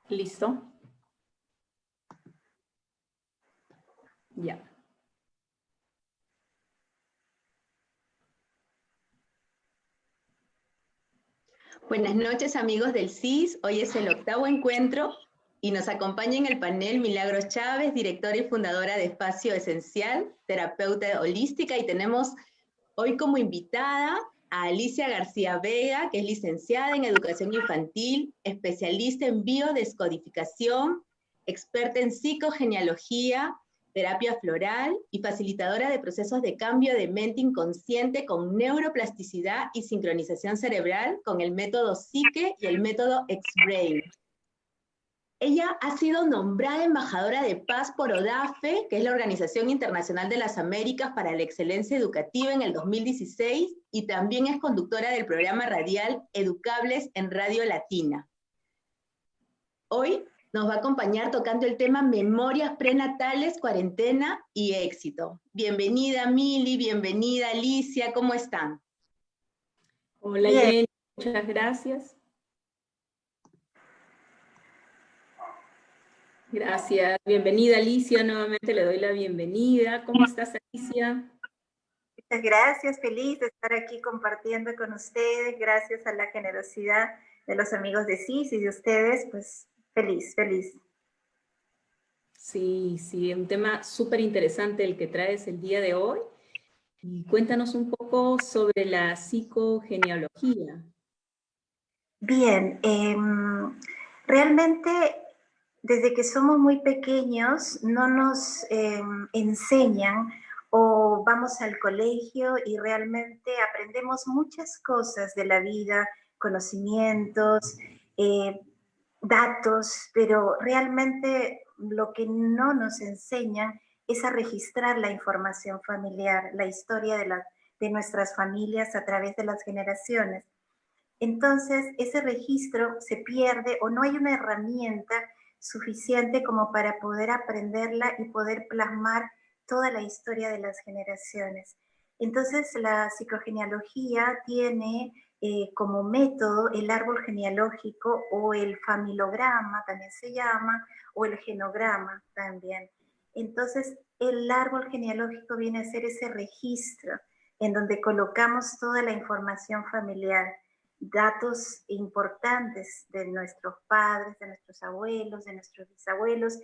¿Listo? Ya. Buenas noches, amigos del CIS. Hoy es el 8º encuentro y nos acompaña en el panel Milagros Chávez, directora y fundadora de Espacio Esencial, terapeuta holística, y tenemos hoy como invitada a Alicia García Vega, que es licenciada en Educación Infantil, especialista en biodescodificación, experta en psicogenealogía, terapia floral y facilitadora de procesos de cambio de mente inconsciente con neuroplasticidad y sincronización cerebral con el método Psique y el método X-Brain. Ella ha sido nombrada embajadora de paz por ODAFE, que es la Organización Internacional de las Américas para la Excelencia Educativa, en el 2016, y también es conductora del programa radial Educables en Radio Latina. Hoy nos va a acompañar tocando el tema Memorias Prenatales, Cuarentena y Éxito. Bienvenida, Mili, bienvenida, Alicia, ¿cómo están? Hola, Jenny, muchas gracias. Gracias. Bienvenida, Alicia. Nuevamente le doy la bienvenida. ¿Cómo estás, Alicia? Muchas gracias. Feliz de estar aquí compartiendo con ustedes. Gracias a la generosidad de los amigos de CIS y de ustedes, pues feliz, feliz. Sí, un tema súper interesante el que traes el día de hoy. Y cuéntanos un poco sobre la psicogenealogía. Bien, realmente desde que somos muy pequeños no nos enseñan o vamos al colegio y realmente aprendemos muchas cosas de la vida, conocimientos, datos, pero realmente lo que no nos enseñan es a registrar la información familiar, la historia de nuestras familias a través de las generaciones. Entonces, ese registro se pierde o no hay una herramienta suficiente como para poder aprenderla y poder plasmar toda la historia de las generaciones. Entonces, la psicogenealogía tiene como método el árbol genealógico o el familograma, también se llama, o el genograma también. Entonces, el árbol genealógico viene a ser ese registro en donde colocamos toda la información familiar, datos importantes de nuestros padres, de nuestros abuelos, de nuestros bisabuelos,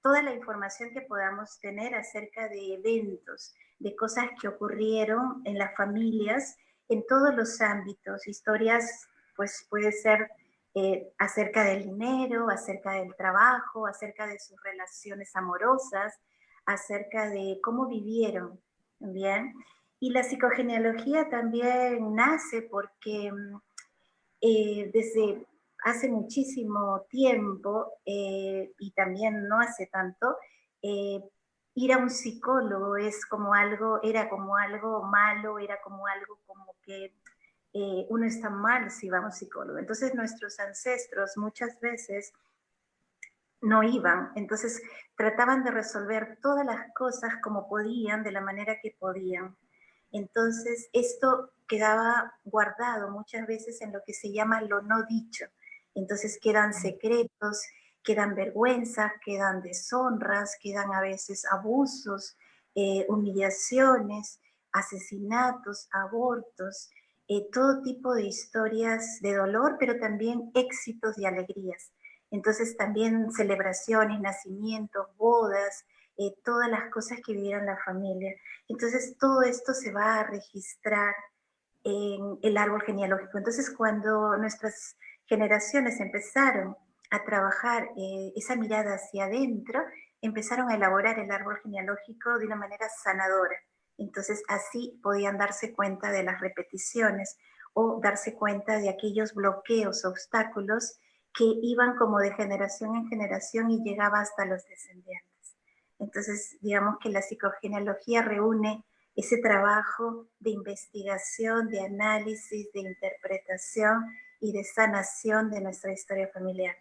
toda la información que podamos tener acerca de eventos, de cosas que ocurrieron en las familias, en todos los ámbitos, historias, pues puede ser acerca del dinero, acerca del trabajo, acerca de sus relaciones amorosas, acerca de cómo vivieron, ¿bien? Y la psicogenealogía también nace porque desde hace muchísimo tiempo y también no hace tanto, ir a un psicólogo es como algo, era como algo malo, era como algo como que uno está mal si va a un psicólogo. Entonces nuestros ancestros muchas veces no iban, entonces trataban de resolver todas las cosas como podían, de la manera que podían. Entonces, esto quedaba guardado muchas veces en lo que se llama lo no dicho. Entonces quedan secretos, quedan vergüenzas, quedan deshonras, quedan a veces abusos, humillaciones, asesinatos, abortos, todo tipo de historias de dolor, pero también éxitos y alegrías. Entonces también celebraciones, nacimientos, bodas, todas las cosas que vivieron la familia. Entonces todo esto se va a registrar en el árbol genealógico. Entonces cuando nuestras generaciones empezaron a trabajar esa mirada hacia adentro, empezaron a elaborar el árbol genealógico de una manera sanadora. Entonces así podían darse cuenta de las repeticiones o darse cuenta de aquellos bloqueos, obstáculos que iban como de generación en generación y llegaba hasta los descendientes. Entonces, digamos que la psicogenealogía reúne ese trabajo de investigación, de análisis, de interpretación y de sanación de nuestra historia familiar.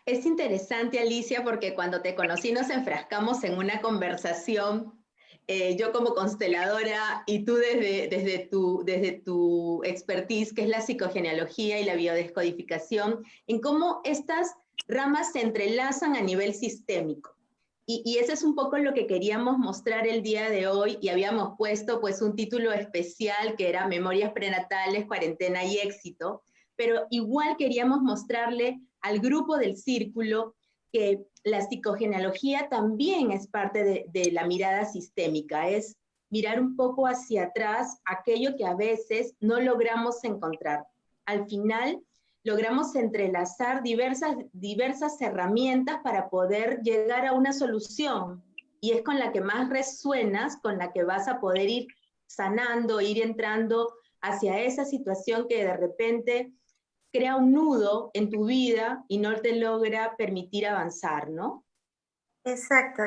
Es interesante, Alicia, porque cuando te conocí nos enfrascamos en una conversación, yo como consteladora y tú desde tu expertise, que es la psicogenealogía y la biodescodificación, en cómo estas ramas se entrelazan a nivel sistémico. Y eso es un poco lo que queríamos mostrar el día de hoy, y habíamos puesto pues un título especial que era Memorias prenatales, cuarentena y éxito, pero igual queríamos mostrarle al grupo del círculo que la psicogenealogía también es parte de la mirada sistémica, es mirar un poco hacia atrás aquello que a veces no logramos encontrar. Al final, logramos entrelazar diversas herramientas para poder llegar a una solución, y es con la que más resuenas, con la que vas a poder ir sanando, ir entrando hacia esa situación que de repente crea un nudo en tu vida y no te logra permitir avanzar, ¿no? Exacto,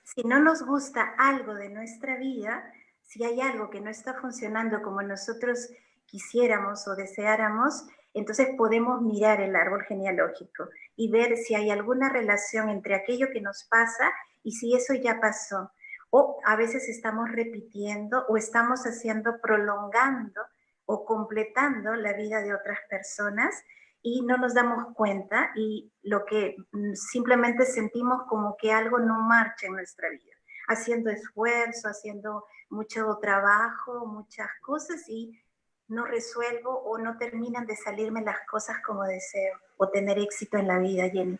si no nos gusta algo de nuestra vida, si hay algo que no está funcionando como nosotros quisiéramos o deseáramos, entonces podemos mirar el árbol genealógico y ver si hay alguna relación entre aquello que nos pasa y si eso ya pasó. O a veces estamos repitiendo o estamos prolongando o completando la vida de otras personas y no nos damos cuenta, y lo que simplemente sentimos como que algo no marcha en nuestra vida, haciendo esfuerzo, haciendo mucho trabajo, muchas cosas, y no resuelvo o no terminan de salirme las cosas como deseo o tener éxito en la vida, Jenny.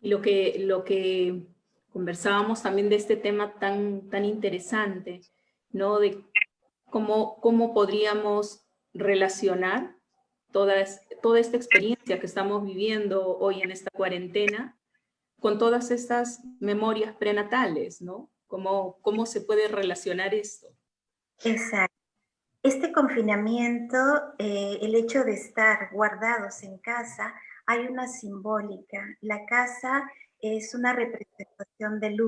Y lo que conversábamos también de este tema tan interesante, ¿no? De cómo podríamos relacionar toda esta experiencia que estamos viviendo hoy en esta cuarentena con todas estas memorias prenatales, ¿no? ¿Cómo se puede relacionar esto? Exacto. Este confinamiento, el hecho de estar guardados en casa, hay una simbólica. La casa es una representación del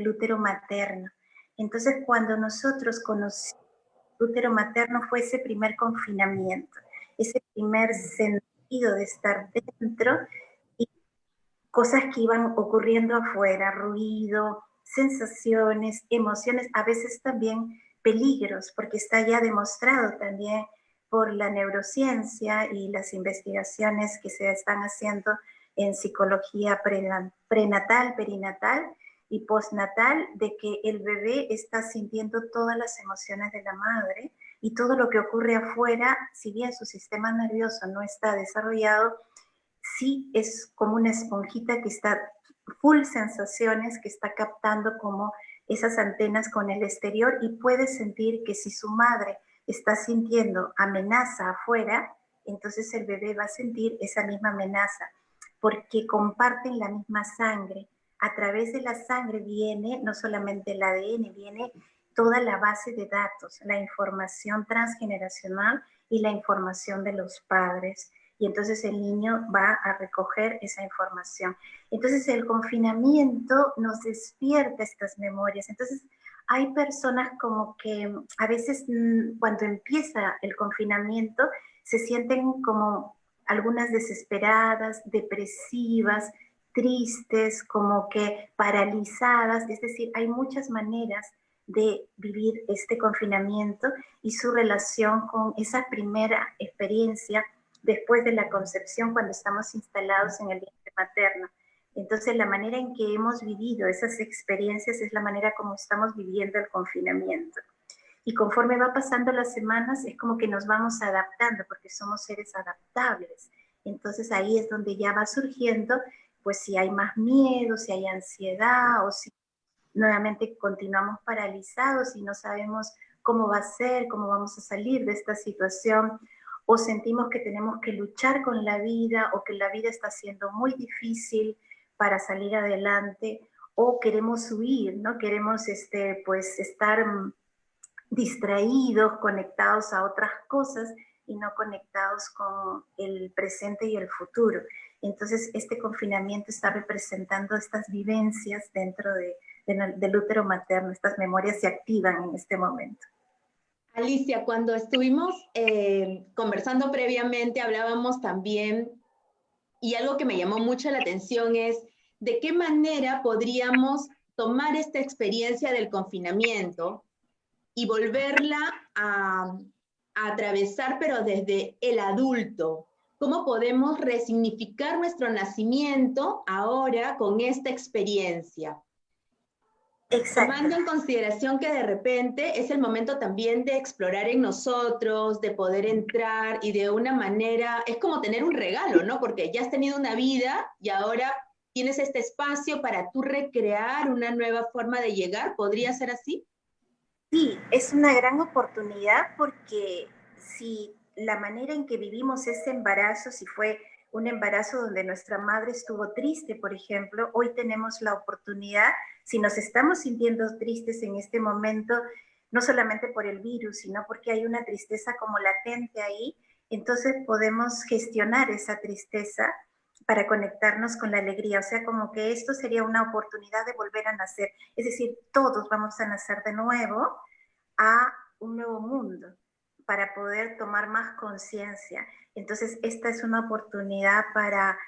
útero materno. Entonces, cuando nosotros conocimos el útero materno, fue ese primer confinamiento, ese primer sentido de estar dentro y cosas que iban ocurriendo afuera, ruido, sensaciones, emociones, a veces también peligros, porque está ya demostrado también por la neurociencia y las investigaciones que se están haciendo en psicología prenatal, perinatal y postnatal, de que el bebé está sintiendo todas las emociones de la madre, y todo lo que ocurre afuera, si bien su sistema nervioso no está desarrollado, sí es como una esponjita que está full sensaciones, que está captando como esas antenas con el exterior, y puede sentir que si su madre está sintiendo amenaza afuera, entonces el bebé va a sentir esa misma amenaza, porque comparten la misma sangre. A través de la sangre viene no solamente el ADN, viene toda la base de datos, la información transgeneracional y la información de los padres. Y entonces el niño va a recoger esa información. Entonces el confinamiento nos despierta estas memorias. Entonces hay personas como que a veces cuando empieza el confinamiento se sienten como algunas desesperadas, depresivas, tristes, como que paralizadas. Es decir, hay muchas maneras de vivir este confinamiento y su relación con esa primera experiencia después de la concepción, cuando estamos instalados en el vientre materno. Entonces, la manera en que hemos vivido esas experiencias es la manera como estamos viviendo el confinamiento. Y conforme va pasando las semanas, es como que nos vamos adaptando, porque somos seres adaptables. Entonces, ahí es donde ya va surgiendo, pues, si hay más miedo, si hay ansiedad, o si nuevamente continuamos paralizados y no sabemos cómo va a ser, cómo vamos a salir de esta situación, o sentimos que tenemos que luchar con la vida, o que la vida está siendo muy difícil para salir adelante, o queremos huir, ¿no? Queremos pues estar distraídos, conectados a otras cosas y no conectados con el presente y el futuro. Entonces, este confinamiento está representando estas vivencias dentro del útero materno. Estas memorias se activan en este momento. Alicia, cuando estuvimos conversando previamente, hablábamos también, y algo que me llamó mucho la atención es de qué manera podríamos tomar esta experiencia del confinamiento y volverla a atravesar, pero desde el adulto, cómo podemos resignificar nuestro nacimiento ahora con esta experiencia. Exacto. Tomando en consideración que de repente es el momento también de explorar en nosotros, de poder entrar y de una manera, es como tener un regalo, ¿no? Porque ya has tenido una vida y ahora tienes este espacio para tú recrear una nueva forma de llegar. ¿Podría ser así? Sí, es una gran oportunidad porque si la manera en que vivimos ese embarazo, si fue un embarazo donde nuestra madre estuvo triste, por ejemplo, hoy tenemos la oportunidad, si nos estamos sintiendo tristes en este momento, no solamente por el virus, sino porque hay una tristeza como latente ahí, entonces podemos gestionar esa tristeza para conectarnos con la alegría. O sea, como que esto sería una oportunidad de volver a nacer. Es decir, todos vamos a nacer de nuevo a un nuevo mundo para poder tomar más conciencia. Entonces, esta es una oportunidad para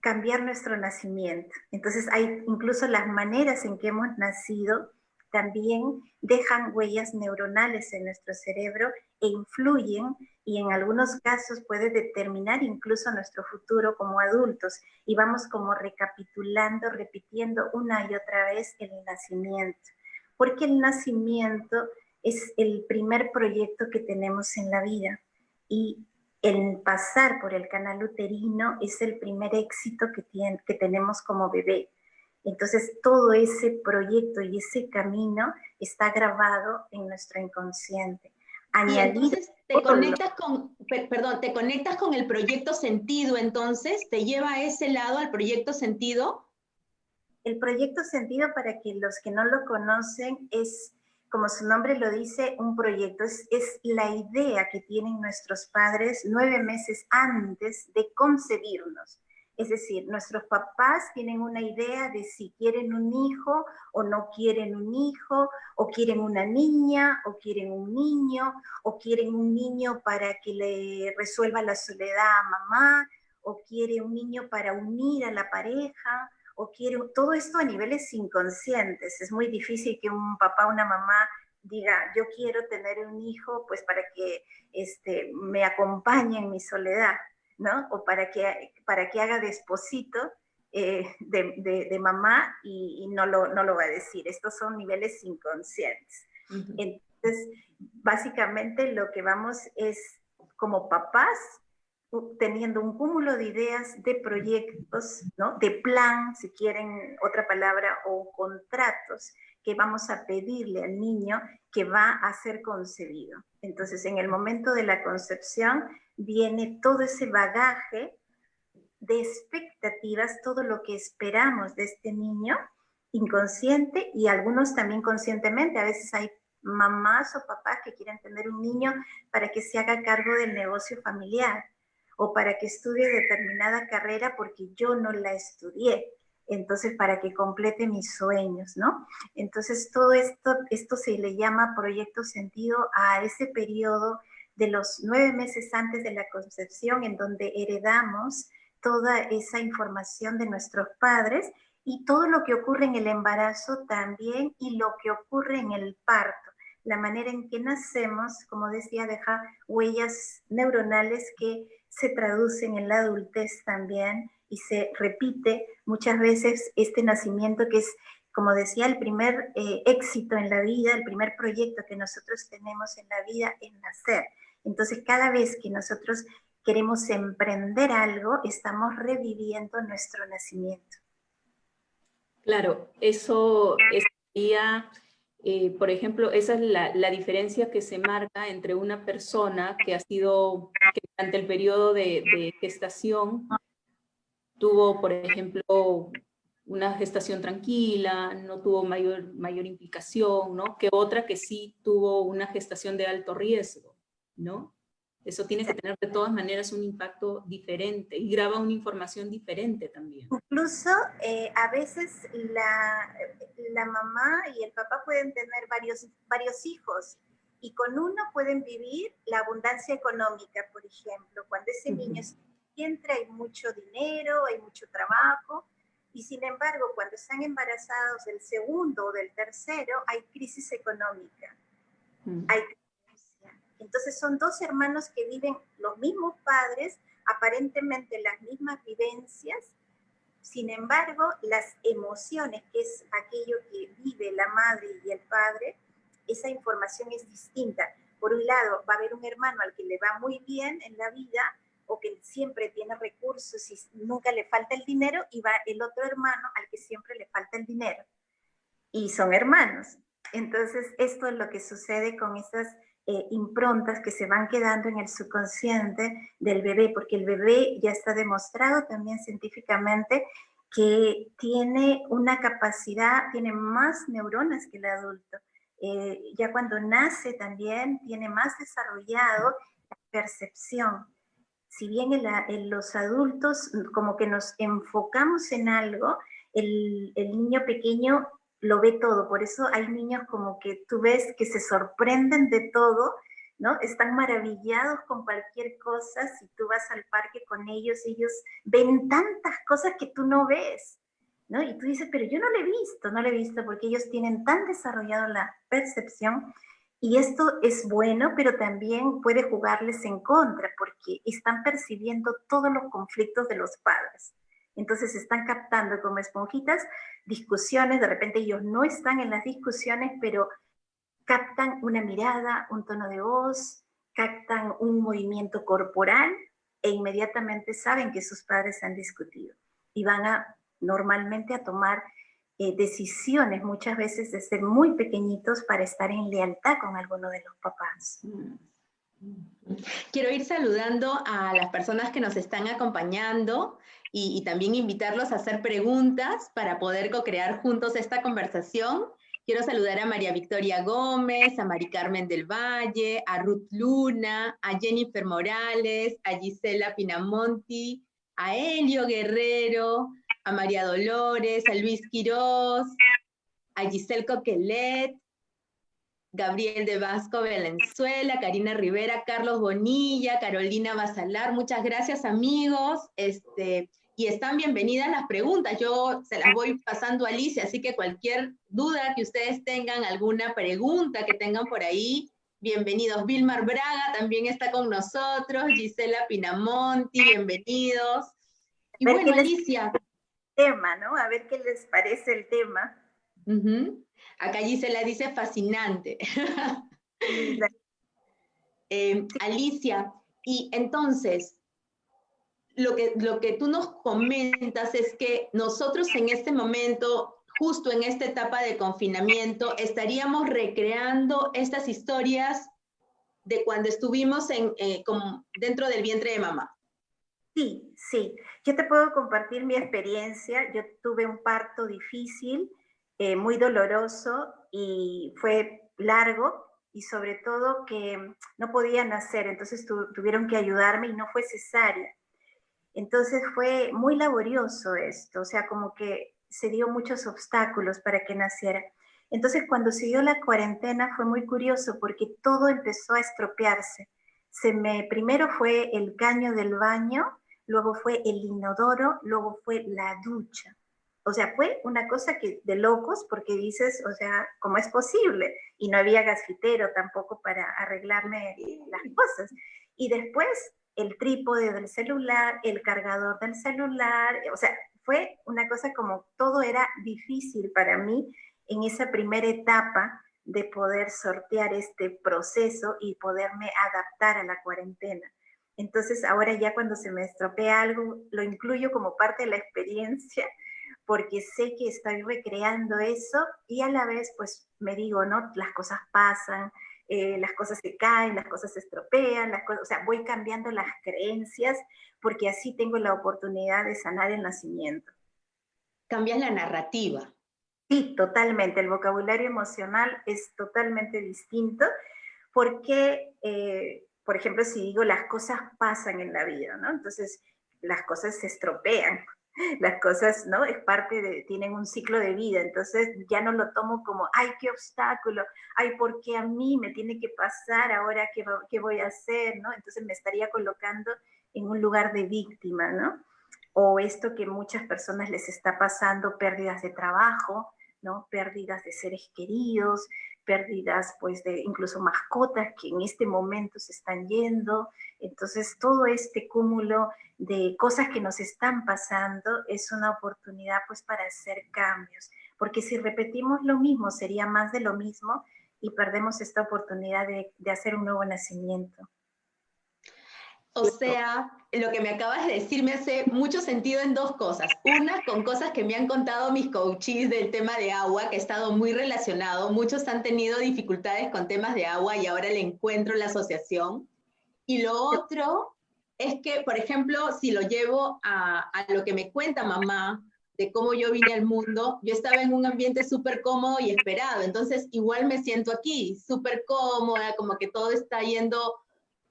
cambiar nuestro nacimiento. Entonces, hay incluso las maneras en que hemos nacido también dejan huellas neuronales en nuestro cerebro e influyen y en algunos casos puede determinar incluso nuestro futuro como adultos y vamos como recapitulando, repitiendo una y otra vez el nacimiento, porque el nacimiento es el primer proyecto que tenemos en la vida y el pasar por el canal uterino es el primer éxito que tenemos como bebé. Entonces, todo ese proyecto y ese camino está grabado en nuestro inconsciente. Y entonces te conectas con, perdón, te conectas con el proyecto sentido, entonces, ¿te lleva a ese lado, al proyecto sentido? El proyecto sentido, para que los que no lo conocen, es, como su nombre lo dice, un proyecto. Es la idea que tienen nuestros padres 9 meses antes de concebirnos. Es decir, nuestros papás tienen una idea de si quieren un hijo o no quieren un hijo, o quieren una niña, o quieren un niño, o quieren un niño para que le resuelva la soledad a mamá, o quiere un niño para unir a la pareja, o quiere todo esto a niveles inconscientes. Es muy difícil que un papá o una mamá diga, yo quiero tener un hijo pues para que me acompañe en mi soledad, ¿no? O para que haga de esposito de mamá y no lo va a decir. Estos son niveles inconscientes. Uh-huh. Entonces, básicamente lo que vamos es, como papás, teniendo un cúmulo de ideas, de proyectos, ¿no? De plan, si quieren otra palabra, o contratos que vamos a pedirle al niño que va a ser concebido. Entonces, en el momento de la concepción viene todo ese bagaje de expectativas, todo lo que esperamos de este niño, inconsciente y algunos también conscientemente. A veces hay mamás o papás que quieren tener un niño para que se haga cargo del negocio familiar o para que estudie determinada carrera porque yo no la estudié, entonces para que complete mis sueños, ¿no? Entonces todo esto se le llama proyecto sentido a ese periodo de los 9 meses antes de la concepción, en donde heredamos toda esa información de nuestros padres y todo lo que ocurre en el embarazo también y lo que ocurre en el parto. La manera en que nacemos, como decía, deja huellas neuronales que se traducen en la adultez también y se repite muchas veces este nacimiento que es, como decía, el primer éxito en la vida, el primer proyecto que nosotros tenemos en la vida es nacer. Entonces, cada vez que nosotros queremos emprender algo, estamos reviviendo nuestro nacimiento. Claro, eso sería, por ejemplo, esa es la diferencia que se marca entre una persona que ha sido, que durante el periodo de gestación tuvo, por ejemplo, una gestación tranquila, no tuvo mayor implicación, ¿no? Que otra que sí tuvo una gestación de alto riesgo, ¿no? Eso tiene que tener de todas maneras un impacto diferente y graba una información diferente también. Incluso a veces la mamá y el papá pueden tener varios hijos y con uno pueden vivir la abundancia económica, por ejemplo. Cuando ese niño está en el vientre hay mucho dinero, hay mucho trabajo, y sin embargo cuando están embarazados del segundo o del tercero hay crisis económica. Hay crisis. Entonces son dos hermanos que viven los mismos padres, aparentemente las mismas vivencias. Sin embargo, las emociones, que es aquello que vive la madre y el padre, esa información es distinta. Por un lado, va a haber un hermano al que le va muy bien en la vida, o que siempre tiene recursos y nunca le falta el dinero, y va el otro hermano al que siempre le falta el dinero. Y son hermanos. Entonces, esto es lo que sucede con esas improntas que se van quedando en el subconsciente del bebé, porque el bebé ya está demostrado también científicamente que tiene una capacidad, tiene más neuronas que el adulto. Ya cuando nace también tiene más desarrollado la percepción. Si bien en los adultos como que nos enfocamos en algo, el niño pequeño lo ve todo. Por eso hay niños como que tú ves que se sorprenden de todo, ¿no? Están maravillados con cualquier cosa. Si tú vas al parque con ellos ven tantas cosas que tú no ves, ¿no? Y tú dices, pero yo no lo he visto, porque ellos tienen tan desarrollado la percepción. Y esto es bueno, pero también puede jugarles en contra, porque están percibiendo todos los conflictos de los padres. Entonces están captando como esponjitas discusiones, de repente ellos no están en las discusiones, pero captan una mirada, un tono de voz, captan un movimiento corporal e inmediatamente saben que sus padres han discutido y van normalmente a tomar decisiones muchas veces desde muy pequeñitos para estar en lealtad con alguno de los papás. Quiero ir saludando a las personas que nos están acompañando y también invitarlos a hacer preguntas para poder co-crear juntos esta conversación. Quiero saludar a María Victoria Gómez, a Mari Carmen del Valle, a Ruth Luna, a Jennifer Morales, a Gisela Pinamonti, a Elio Guerrero, a María Dolores, a Luis Quirós, a Giselle Coquelet, Gabriel de Vasco Valenzuela, Karina Rivera, Carlos Bonilla, Carolina Basalar. Muchas gracias, amigos. Y están bienvenidas las preguntas. Yo se las voy pasando a Alicia, así que cualquier duda que ustedes tengan, alguna pregunta que tengan por ahí, bienvenidos. Vilmar Braga también está con nosotros, Gisela Pinamonti, bienvenidos. Y bueno, Alicia. Tema, ¿no? A ver qué les parece el tema. Acá Gisela dice fascinante. Alicia, y entonces, lo que tú nos comentas es que nosotros en este momento, justo en esta etapa de confinamiento, estaríamos recreando estas historias de cuando estuvimos dentro del vientre de mamá. Sí, sí. Yo te puedo compartir mi experiencia. Yo tuve un parto difícil, muy doloroso, y fue largo, y sobre todo que no podía nacer, entonces tuvieron que ayudarme y no fue cesárea. Entonces fue muy laborioso esto, o sea, como que se dio muchos obstáculos para que naciera. Entonces cuando siguió la cuarentena fue muy curioso porque todo empezó a estropearse. Primero fue el caño del baño, luego fue el inodoro, luego fue la ducha. O sea, fue una cosa de locos, porque dices, o sea, ¿cómo es posible? Y no había gasfitero tampoco para arreglarme las cosas. Y después el trípode del celular, el cargador del celular, o sea, fue una cosa como todo era difícil para mí en esa primera etapa de poder sortear este proceso y poderme adaptar a la cuarentena. Entonces ahora ya cuando se me estropea algo, lo incluyo como parte de la experiencia, porque sé que estoy recreando eso y a la vez pues me digo, ¿no? Las cosas pasan, las cosas se caen, las cosas se estropean, o sea, voy cambiando las creencias porque así tengo la oportunidad de sanar el nacimiento. Cambias la narrativa. Sí, totalmente. El vocabulario emocional es totalmente distinto porque, por ejemplo, si digo las cosas pasan en la vida, ¿no? Entonces, las cosas se estropean. Las cosas, ¿no? Tienen un ciclo de vida, entonces ya no lo tomo como, ay, qué obstáculo, ay, ¿por qué a mí me tiene que pasar ahora? ¿Qué voy a hacer? ¿No? Entonces me estaría colocando en un lugar de víctima, ¿no? O esto que muchas personas les está pasando, pérdidas de trabajo, ¿no? Pérdidas de seres queridos, pérdidas pues de incluso mascotas que en este momento se están yendo. Entonces todo este cúmulo de cosas que nos están pasando es una oportunidad pues para hacer cambios, porque si repetimos lo mismo sería más de lo mismo y perdemos esta oportunidad de hacer un nuevo nacimiento. O sea, lo que me acabas de decir me hace mucho sentido en dos cosas. Una, con cosas que me han contado mis coaches del tema de agua, que ha estado muy relacionado. Muchos han tenido dificultades con temas de agua y ahora le encuentro la asociación. Y lo otro es que, por ejemplo, si lo llevo a lo que me cuenta mamá, de cómo yo vine al mundo, yo estaba en un ambiente súper cómodo y esperado. Entonces, igual me siento aquí, súper cómoda, como que todo está yendo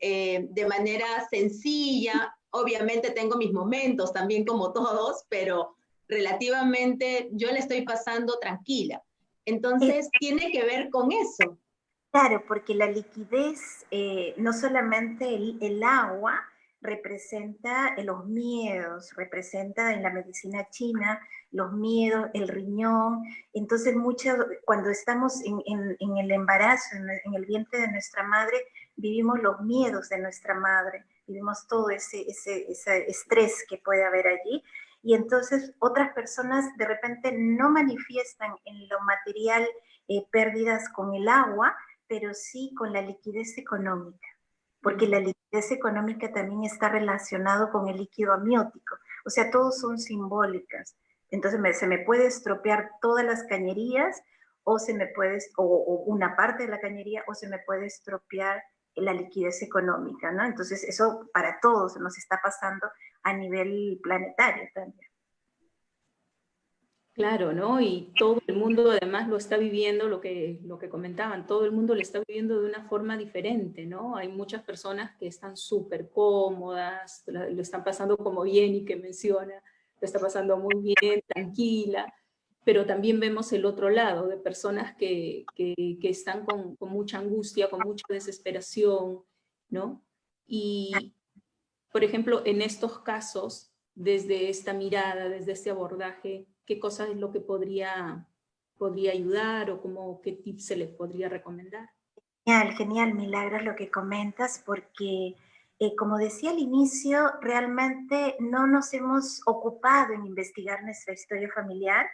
de manera sencilla. Obviamente tengo mis momentos también como todos, pero relativamente yo le estoy pasando tranquila. Entonces, tiene que ver con eso. Claro, porque la liquidez, no solamente el agua, representa los miedos, representa en la medicina china los miedos, el riñón. Entonces, cuando estamos en el embarazo, en el vientre de nuestra madre, vivimos los miedos de nuestra madre, vivimos todo ese estrés que puede haber allí. Y entonces otras personas de repente no manifiestan en lo material pérdidas con el agua, pero sí con la liquidez económica, porque la liquidez económica también está relacionado con el líquido amniótico, o sea, todos son simbólicas. Entonces se me puede estropear todas las cañerías, o una parte de la cañería, o se me puede estropear la liquidez económica, ¿no? Entonces eso para todos nos está pasando a nivel planetario también. Claro, ¿no? Y todo el mundo además lo está viviendo, lo que comentaban, todo el mundo lo está viviendo de una forma diferente, ¿no? Hay muchas personas que están súper cómodas, lo están pasando como bien y que menciona, lo está pasando muy bien, tranquila, pero también vemos el otro lado de personas que están con mucha angustia, con mucha desesperación, ¿no? Y, por ejemplo, en estos casos, desde esta mirada, desde este abordaje, ¿qué cosa es lo que podría ayudar o qué tips se les podría recomendar? Genial, genial, Milagros, lo que comentas, porque como decía al inicio, realmente no nos hemos ocupado en investigar nuestra historia familiar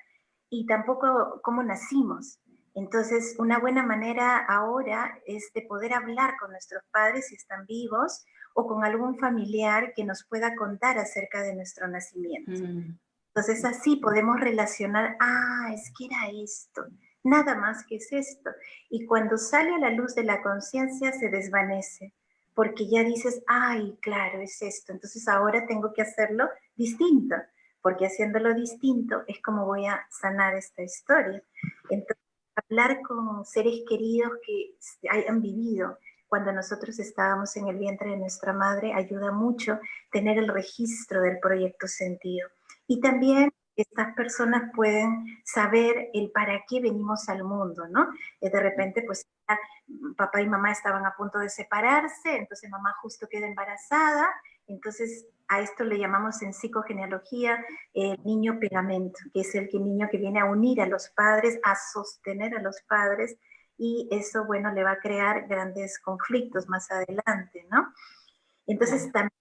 y tampoco cómo nacimos. Entonces, una buena manera ahora es de poder hablar con nuestros padres si están vivos o con algún familiar que nos pueda contar acerca de nuestro nacimiento. Entonces así podemos relacionar, es que era esto, nada más que es esto. Y cuando sale a la luz de la conciencia se desvanece, porque ya dices, ay, claro, es esto. Entonces ahora tengo que hacerlo distinto, porque haciéndolo distinto es como voy a sanar esta historia. Entonces, hablar con seres queridos que hayan vivido cuando nosotros estábamos en el vientre de nuestra madre ayuda mucho tener el registro del proyecto sentido. Y también estas personas pueden saber el para qué venimos al mundo, ¿no? De repente, pues, papá y mamá estaban a punto de separarse, entonces mamá justo queda embarazada, entonces a esto le llamamos en psicogenealogía niño pegamento, que es el niño que viene a unir a los padres, a sostener a los padres, y eso, bueno, le va a crear grandes conflictos más adelante, ¿no? Entonces, también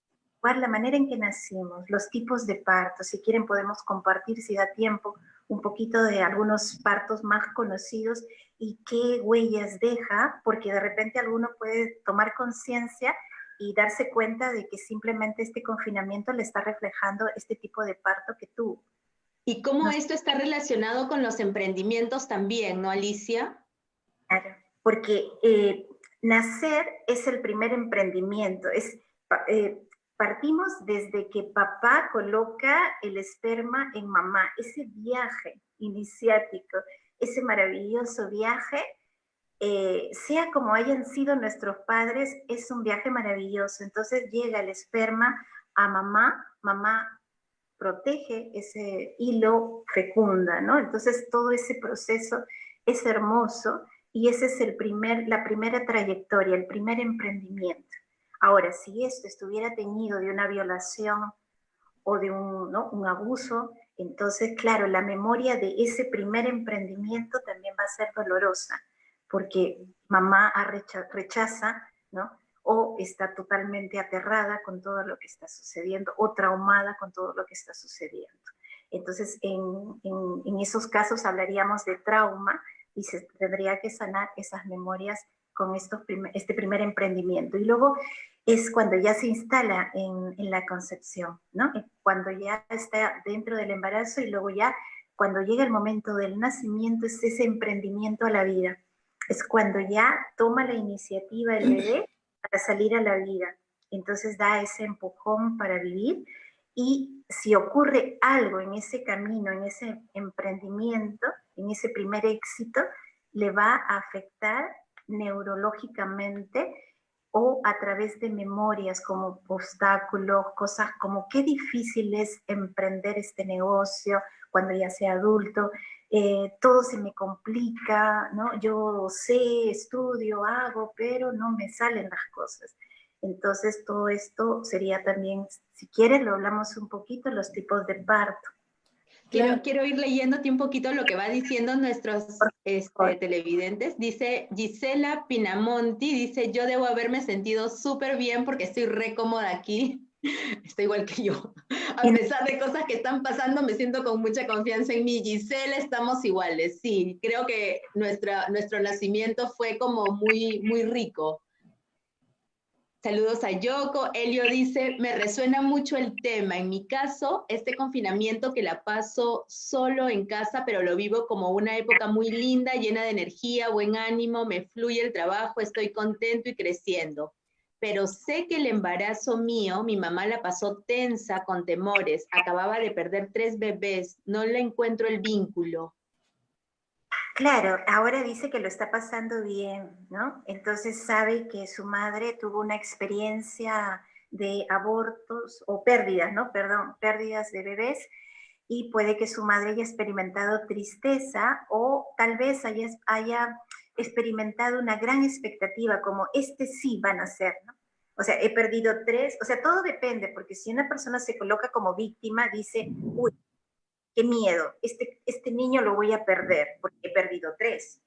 la manera en que nacimos, los tipos de partos, si quieren podemos compartir, si da tiempo, un poquito de algunos partos más conocidos y qué huellas deja, porque de repente alguno puede tomar conciencia y darse cuenta de que simplemente este confinamiento le está reflejando este tipo de parto que tuvo. Y cómo esto está relacionado con los emprendimientos también, ¿no, Alicia? Claro, porque nacer es el primer emprendimiento, partimos desde que papá coloca el esperma en mamá, ese viaje iniciático, ese maravilloso viaje, sea como hayan sido nuestros padres, es un viaje maravilloso. Entonces llega el esperma a mamá, mamá protege ese hilo, fecunda, ¿no? Entonces todo ese proceso es hermoso y ese es la primera trayectoria, el primer emprendimiento. Ahora, si esto estuviera teñido de una violación o de un abuso, entonces, claro, la memoria de ese primer emprendimiento también va a ser dolorosa, porque mamá rechaza, ¿no? O está totalmente aterrada con todo lo que está sucediendo, o traumada con todo lo que está sucediendo. Entonces, en esos casos hablaríamos de trauma y se tendría que sanar esas memorias con este primer emprendimiento. Y luego es cuando ya se instala en la concepción, ¿no? Cuando ya está dentro del embarazo y luego ya cuando llega el momento del nacimiento es ese emprendimiento a la vida. Es cuando ya toma la iniciativa el bebé para salir a la vida. Entonces da ese empujón para vivir y si ocurre algo en ese camino, en ese emprendimiento, en ese primer éxito, le va a afectar neurológicamente o a través de memorias como obstáculos, cosas como qué difícil es emprender este negocio cuando ya sea adulto, todo se me complica, ¿no? Yo sé, estudio, hago, pero no me salen las cosas. Entonces todo esto sería también, si quieres lo hablamos un poquito, los tipos de parto. Quiero ir leyéndote un poquito lo que va diciendo nuestros televidentes. Dice Gisela Pinamonti, dice, yo debo haberme sentido súper bien porque estoy re cómoda aquí. Estoy igual que yo. A pesar de cosas que están pasando, me siento con mucha confianza en mí. Gisela, estamos iguales. Sí, creo que nuestro nacimiento fue como muy, muy rico. Saludos a Yoko. Elio dice, me resuena mucho el tema. En mi caso, este confinamiento que la paso solo en casa, pero lo vivo como una época muy linda, llena de energía, buen ánimo, me fluye el trabajo, estoy contento y creciendo. Pero sé que el embarazo mío, mi mamá la pasó tensa, con temores, acababa de perder 3 bebés, no le encuentro el vínculo. Claro, ahora dice que lo está pasando bien, ¿no? Entonces sabe que su madre tuvo una experiencia de abortos o pérdidas, ¿no? Perdón, pérdidas de bebés y puede que su madre haya experimentado tristeza o tal vez haya experimentado una gran expectativa como este sí van a ser, ¿no? O sea, he perdido 3, o sea, todo depende, porque si una persona se coloca como víctima, dice, uy, qué miedo, este niño lo voy a perder porque he perdido 3.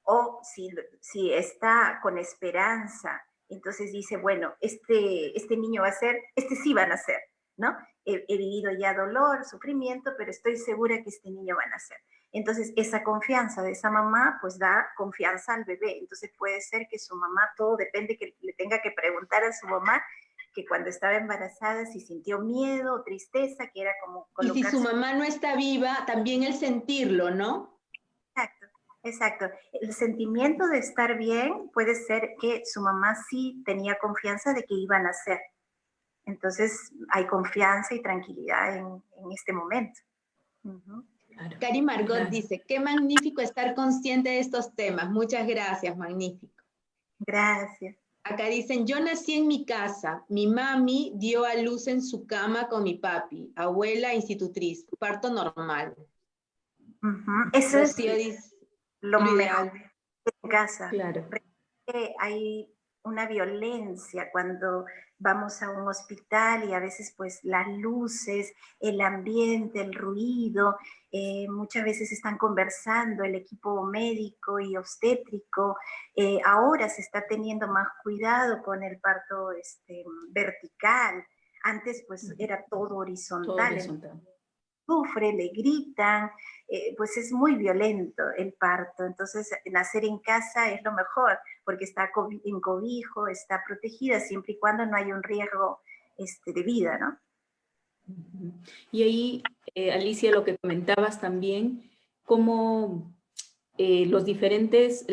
O si está con esperanza, entonces dice, bueno, este niño va a ser, este sí van a ser, ¿no? He vivido ya dolor, sufrimiento, pero estoy segura que este niño va a nacer. Entonces, esa confianza de esa mamá, pues da confianza al bebé. Entonces, puede ser que su mamá, todo depende que le tenga que preguntar a su mamá que cuando estaba embarazada si sintió miedo o tristeza, que era como colocarse. Y si su mamá no está viva, también el sentirlo, ¿no? Exacto, exacto. El sentimiento de estar bien puede ser que su mamá sí tenía confianza de que iba a nacer. Entonces hay confianza y tranquilidad en este momento. Claro. Cari Margot dice, qué magnífico estar consciente de estos temas. Muchas gracias, magnífico. Gracias. Acá dicen, yo nací en mi casa, mi mami dio a luz en su cama con mi papi, abuela institutriz, parto normal. Eso es lo ideal. mejor en casa. Claro. Hay una violencia cuando vamos a un hospital y a veces pues las luces, el ambiente, el ruido, muchas veces están conversando el equipo médico y obstétrico. Ahora se está teniendo más cuidado con el parto vertical. Antes pues era todo horizontal. Todo horizontal. Sufre, le gritan, pues es muy violento el parto. Entonces, nacer en casa es lo mejor, porque está en cobijo, está protegida, siempre y cuando no haya un riesgo de vida, ¿no? Y ahí, Alicia, lo que comentabas también, cómo las diferentes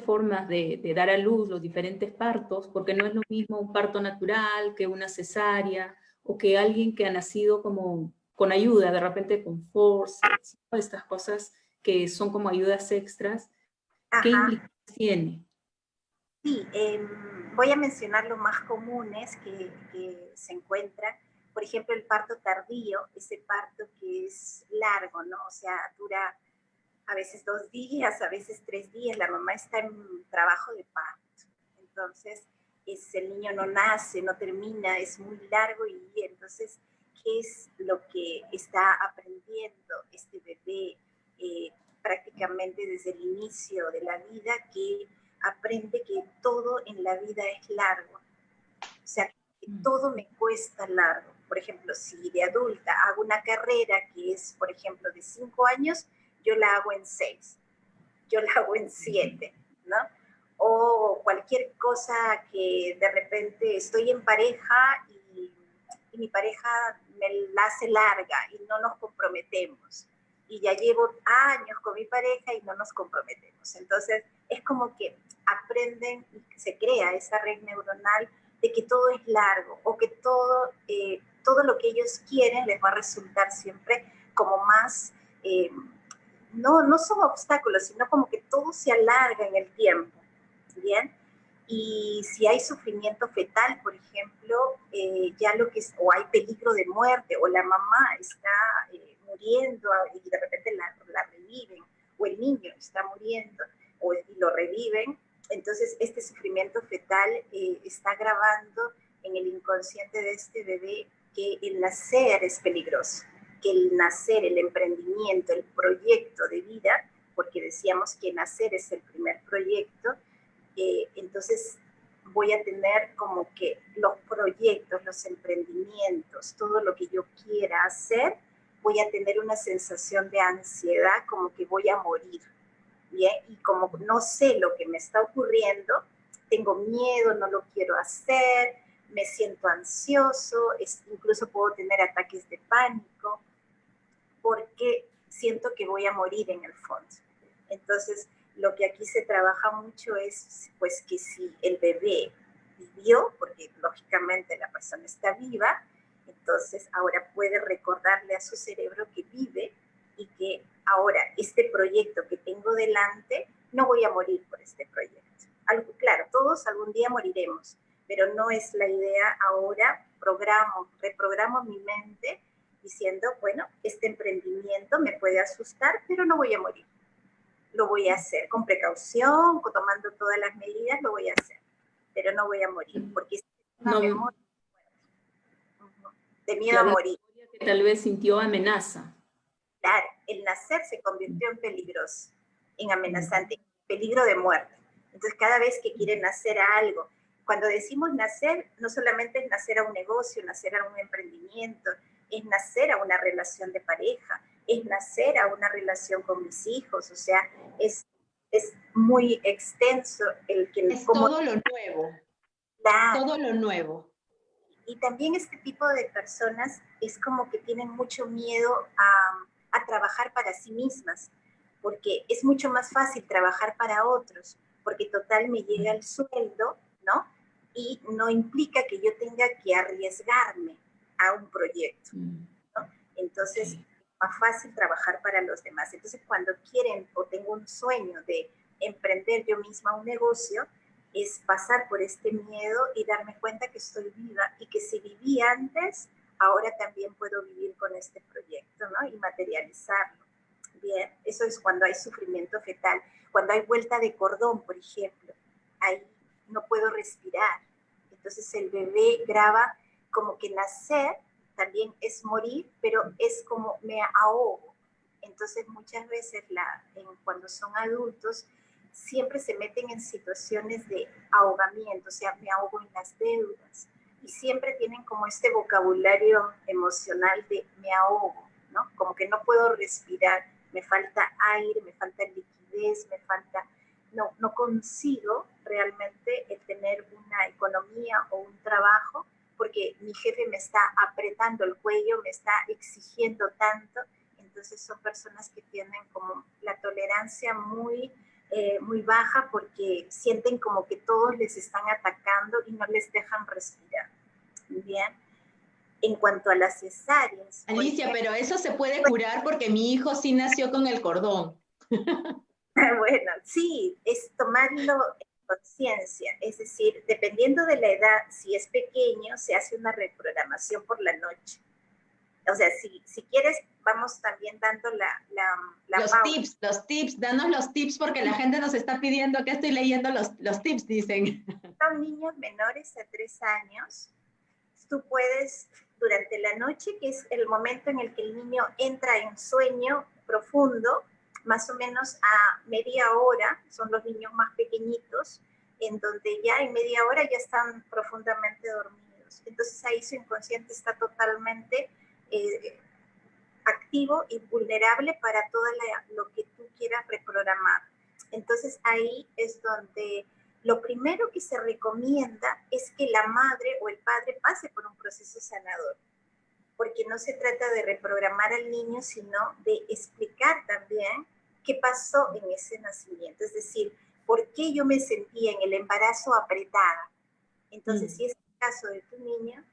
formas de dar a luz, los diferentes partos, porque no es lo mismo un parto natural que una cesárea, o que alguien que ha nacido como con ayuda, de repente con forceps, estas cosas que son como ayudas extras. ¿Qué implicaciones tiene? Sí, voy a mencionar los más comunes que se encuentran. Por ejemplo, el parto tardío, ese parto que es largo, ¿no? O sea, dura a veces 2 días, a veces 3 días, la mamá está en trabajo de parto. Entonces, el niño no nace, no termina, es muy largo y entonces, ¿qué es lo que está aprendiendo este bebé? prácticamente desde el inicio de la vida, que aprende que todo en la vida es largo. O sea, que todo me cuesta largo. Por ejemplo, si de adulta hago una carrera que es, por ejemplo, de 5 años, yo la hago en 6, yo la hago en 7, ¿no? O cualquier cosa que de repente estoy en pareja y mi pareja me la hace larga y no nos comprometemos. Y ya llevo años con mi pareja y no nos comprometemos. Entonces, es como que aprenden y se crea esa red neuronal de que todo es largo o que todo lo que ellos quieren les va a resultar siempre como más, no son obstáculos, sino como que todo se alarga en el tiempo, ¿bien? Y si hay sufrimiento fetal, por ejemplo, ya lo que es, o hay peligro de muerte, o la mamá está muriendo y de repente la reviven, o el niño está muriendo y lo reviven, entonces este sufrimiento fetal está grabando en el inconsciente de este bebé que el nacer es peligroso, que el nacer, el emprendimiento, el proyecto de vida, porque decíamos que nacer es el primer proyecto, entonces voy a tener como que los proyectos, los emprendimientos, todo lo que yo quiera hacer, voy a tener una sensación de ansiedad como que voy a morir, ¿bien? Y como no sé lo que me está ocurriendo, tengo miedo, no lo quiero hacer, me siento ansioso, incluso puedo tener ataques de pánico, porque siento que voy a morir en el fondo. Entonces, lo que aquí se trabaja mucho es pues que si el bebé vivió, porque lógicamente la persona está viva, entonces ahora puede recordarle a su cerebro que vive y que ahora este proyecto que tengo delante, no voy a morir por este proyecto. Claro, todos algún día moriremos, pero no es la idea ahora, reprogramo mi mente diciendo, bueno, este emprendimiento me puede asustar, pero no voy a morir. Lo voy a hacer con precaución, tomando todas las medidas, lo voy a hacer, pero no voy a morir, porque es una memoria de miedo a morir. Que tal vez sintió amenaza. Claro, el nacer se convirtió en peligroso, en amenazante, peligro de muerte. Entonces, cada vez que quieren nacer a algo, cuando decimos nacer, no solamente es nacer a un negocio, nacer a un emprendimiento, es nacer a una relación de pareja, es nacer a una relación con mis hijos, o sea, es muy extenso el que... Es todo lo nuevo. Claro. Todo lo nuevo. Y también este tipo de personas es como que tienen mucho miedo a trabajar para sí mismas, porque es mucho más fácil trabajar para otros, porque total me llega el sueldo, ¿no? Y no implica que yo tenga que arriesgarme a un proyecto, ¿no? Entonces, es más fácil trabajar para los demás. Entonces, cuando quieren o tengo un sueño de emprender yo misma un negocio, es pasar por este miedo y darme cuenta que estoy viva y que si viví antes, ahora también puedo vivir con este proyecto, ¿no? Y materializarlo. Bien, eso es cuando hay sufrimiento fetal. Cuando hay vuelta de cordón, por ejemplo, ahí no puedo respirar. Entonces el bebé graba como que nacer también es morir, pero es como me ahogo. Entonces muchas veces cuando son adultos, siempre se meten en situaciones de ahogamiento, o sea, me ahogo en las deudas, y siempre tienen como este vocabulario emocional de me ahogo, ¿no? Como que no puedo respirar, me falta aire, me falta liquidez, no consigo realmente el tener una economía o un trabajo, porque mi jefe me está apretando el cuello, me está exigiendo tanto. Entonces son personas que tienen como la tolerancia muy baja, porque sienten como que todos les están atacando y no les dejan respirar. Bien. En cuanto a las cesáreas... Alicia, pero eso se puede curar porque mi hijo sí nació con el cordón. Bueno, sí, es tomarlo en conciencia, es decir, dependiendo de la edad, si es pequeño, se hace una reprogramación por la noche. O sea, si quieres, vamos también dando los tips, danos los tips porque la gente nos está pidiendo que estoy leyendo los tips, dicen. Son niños menores a 3 años, tú puedes, durante la noche, que es el momento en el que el niño entra en sueño profundo, más o menos a media hora, son los niños más pequeñitos, en donde ya en media hora ya están profundamente dormidos. Entonces ahí su inconsciente está totalmente activo y vulnerable para todo lo que tú quieras reprogramar. Entonces ahí es donde lo primero que se recomienda es que la madre o el padre pase por un proceso sanador, porque no se trata de reprogramar al niño, sino de explicar también qué pasó en ese nacimiento, es decir, por qué yo me sentía en el embarazo apretada. Entonces, si es el caso de tu niña,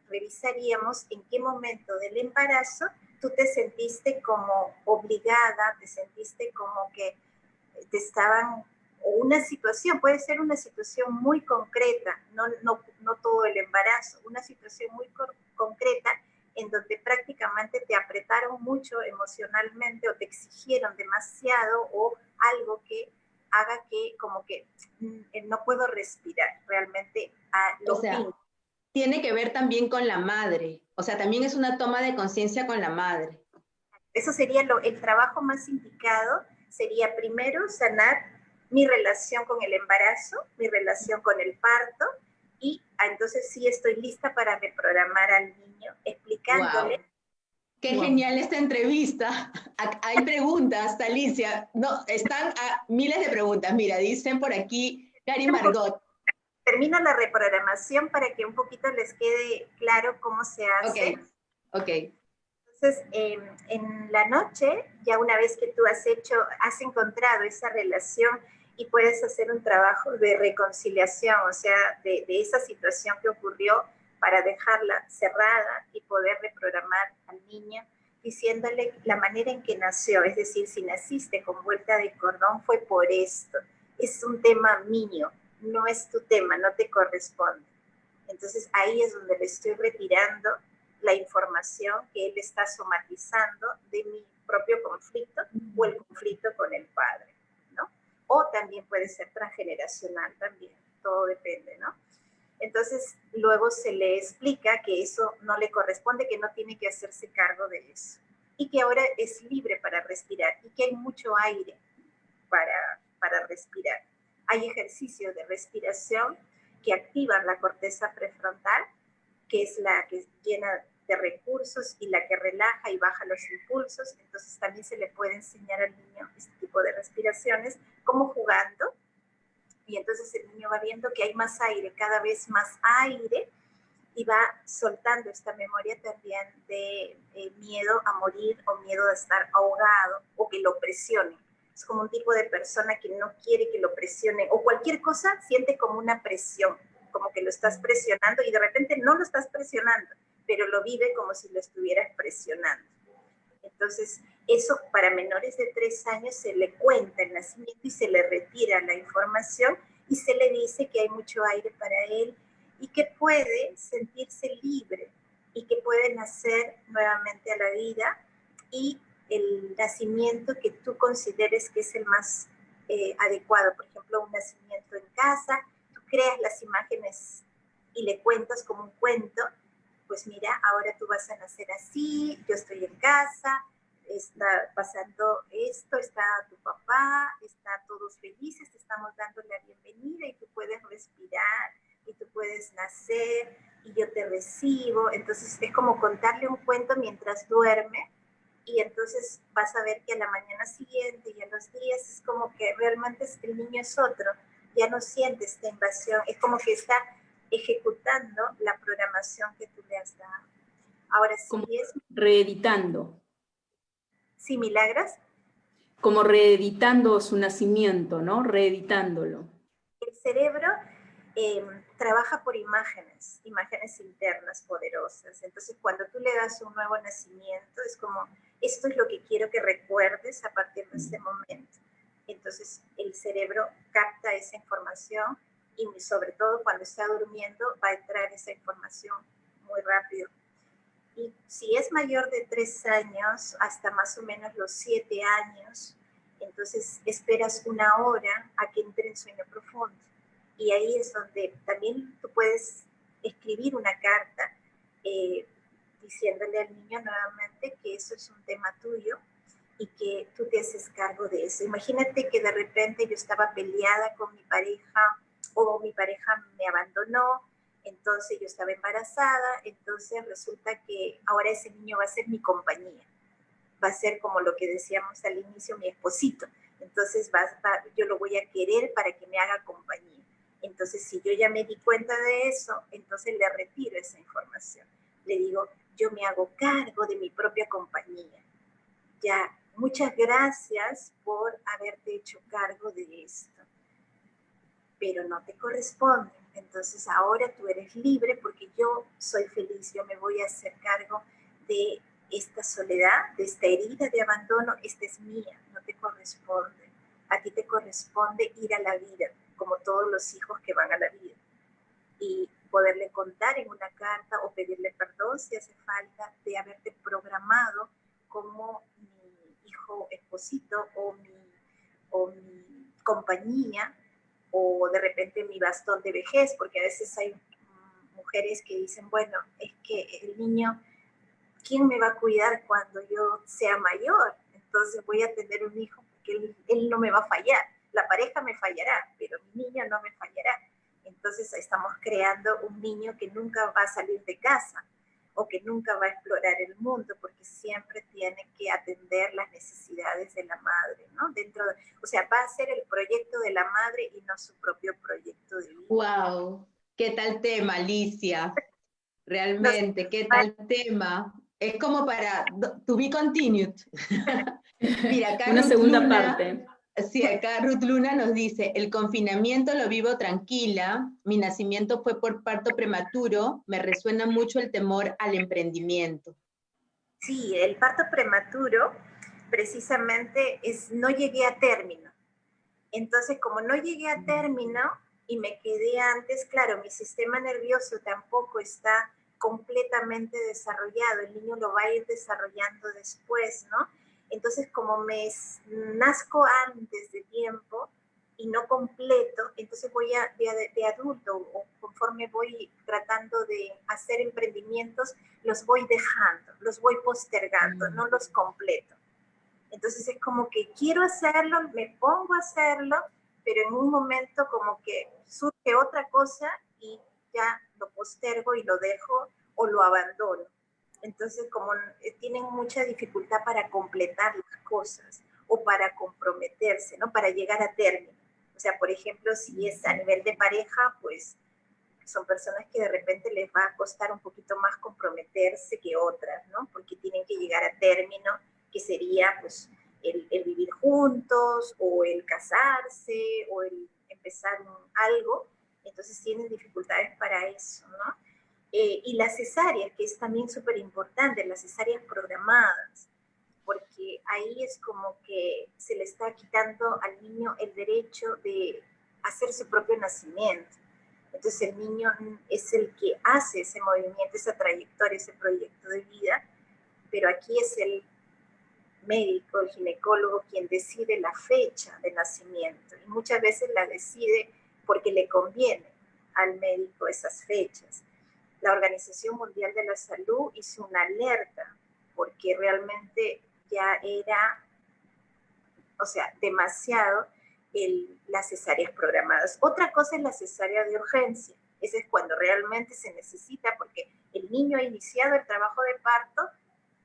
revisaríamos en qué momento del embarazo tú te sentiste como obligada, te sentiste como que te estaban, o una situación, puede ser una situación muy concreta, no todo el embarazo, una situación muy concreta en donde prácticamente te apretaron mucho emocionalmente o te exigieron demasiado o algo que haga que como que no puedo respirar, realmente O sea, tiene que ver también con la madre, o sea, también es una toma de conciencia con la madre. Eso sería el trabajo más indicado, sería primero sanar mi relación con el embarazo, mi relación con el parto, y entonces sí estoy lista para reprogramar al niño, explicándole. Wow. Qué genial esta entrevista. Hay preguntas, Alicia. No, están miles de preguntas. Mira, dicen por aquí, Cari Margot. Termino la reprogramación para que un poquito les quede claro cómo se hace. Ok. Entonces, en la noche, ya una vez que tú has encontrado esa relación y puedes hacer un trabajo de reconciliación, o sea, de esa situación que ocurrió para dejarla cerrada y poder reprogramar al niño, diciéndole la manera en que nació, es decir, si naciste con vuelta de cordón fue por esto, es un tema mío, no es tu tema, no te corresponde. Entonces ahí es donde le estoy retirando la información que él está somatizando de mi propio conflicto o el conflicto con el padre, ¿no? O también puede ser transgeneracional también, todo depende, ¿no? Entonces, luego se le explica que eso no le corresponde, que no tiene que hacerse cargo de eso y que ahora es libre para respirar y que hay mucho aire para respirar. Hay ejercicios de respiración que activan la corteza prefrontal, que es la que llena de recursos y la que relaja y baja los impulsos. Entonces también se le puede enseñar al niño este tipo de respiraciones, como jugando, y entonces el niño va viendo que hay más aire, cada vez más aire, y va soltando esta memoria también de miedo a morir o miedo a estar ahogado o que lo presione. Es como un tipo de persona que no quiere que lo presione o cualquier cosa siente como una presión, como que lo estás presionando y de repente no lo estás presionando, pero lo vive como si lo estuvieras presionando. Entonces, eso para menores de 3 años se le cuenta el nacimiento y se le retira la información y se le dice que hay mucho aire para él y que puede sentirse libre y que puede nacer nuevamente a la vida y el nacimiento que tú consideres que es el más adecuado. Por ejemplo, un nacimiento en casa, tú creas las imágenes y le cuentas como un cuento. Pues mira, ahora tú vas a nacer así, yo estoy en casa, está pasando esto, está tu papá, está todos felices, te estamos dando la bienvenida y tú puedes respirar y tú puedes nacer y yo te recibo. Entonces es como contarle un cuento mientras duerme y entonces vas a ver que a la mañana siguiente y a los días es como que realmente el niño es otro, ya no siente esta invasión, es como que está ejecutando la programación que tú le has dado. Ahora sí como es... reeditando. ¿Sí, Milagros? Como reeditando su nacimiento, ¿no? Reeditándolo. El cerebro trabaja por imágenes internas poderosas. Entonces, cuando tú le das un nuevo nacimiento, es como, esto es lo que quiero que recuerdes a partir de este momento. Entonces, el cerebro capta esa información y sobre todo cuando está durmiendo va a entrar esa información muy rápido. Y si es mayor de 3 años, hasta más o menos los 7 años, entonces esperas 1 hora a que entre en sueño profundo. Y ahí es donde también tú puedes escribir una carta diciéndole al niño nuevamente que eso es un tema tuyo y que tú te haces cargo de eso. Imagínate que de repente yo estaba peleada con mi pareja o mi pareja me abandonó, entonces yo estaba embarazada, entonces resulta que ahora ese niño va a ser mi compañía, va a ser como lo que decíamos al inicio, mi esposito. Entonces yo lo voy a querer para que me haga compañía. Entonces, si yo ya me di cuenta de eso, entonces le retiro esa información. Le digo, yo me hago cargo de mi propia compañía. Ya, muchas gracias por haberte hecho cargo de esto, pero no te corresponde. Entonces, ahora tú eres libre porque yo soy feliz, yo me voy a hacer cargo de esta soledad, de esta herida de abandono, esta es mía, no te corresponde. A ti te corresponde ir a la vida, como todos los hijos que van a la vida. Y poderle contar en una carta o pedirle perdón si hace falta de haberte programado como mi hijo esposito o mi compañía o de repente mi bastón de vejez, porque a veces hay mujeres que dicen, bueno, es que el niño, ¿quién me va a cuidar cuando yo sea mayor? Entonces voy a tener un hijo porque él no me va a fallar. La pareja me fallará, pero mi niño no me fallará. Entonces estamos creando un niño que nunca va a salir de casa o que nunca va a explorar el mundo porque siempre tiene que atender las necesidades de la madre, ¿no? O sea, va a ser el proyecto de la madre y no su propio proyecto de vida. ¡Wow! ¿Qué tal tema, Alicia? Realmente, Nos, ¿qué tal tema? Es como para to be continued. Mira, acá Una Ruth segunda Luna, parte. sí, acá Ruth Luna nos dice, el confinamiento lo vivo tranquila, mi nacimiento fue por parto prematuro, me resuena mucho el temor al emprendimiento. Sí, el parto prematuro precisamente no llegué a término. Entonces, como no llegué a término y me quedé antes, claro, mi sistema nervioso tampoco está completamente desarrollado, el niño lo va a ir desarrollando después, ¿no? Entonces, como nazco antes de tiempo y no completo, entonces voy de adulto o conforme voy tratando de hacer emprendimientos, los voy dejando, los voy postergando, no los completo. Entonces es como que quiero hacerlo, me pongo a hacerlo, pero en un momento como que surge otra cosa y ya lo postergo y lo dejo o lo abandono. Entonces como tienen mucha dificultad para completar las cosas o para comprometerse, ¿no? Para llegar a término. O sea, por ejemplo, si es a nivel de pareja, pues son personas que de repente les va a costar un poquito más comprometerse que otras, ¿no? Porque tienen que llegar a término, que sería pues el vivir juntos o el casarse o el empezar algo, entonces tienen dificultades para eso, ¿no? Y la cesárea, que es también súper importante, las cesáreas programadas, porque ahí es como que se le está quitando al niño el derecho de hacer su propio nacimiento. Entonces el niño es el que hace ese movimiento, esa trayectoria, ese proyecto de vida, pero aquí es el médico, el ginecólogo, quien decide la fecha de nacimiento. Y muchas veces la decide porque le conviene al médico esas fechas. La Organización Mundial de la Salud hizo una alerta porque realmente ya era, o sea, demasiado las cesáreas programadas. Otra cosa es la cesárea de urgencia. Ese es cuando realmente se necesita porque el niño ha iniciado el trabajo de parto,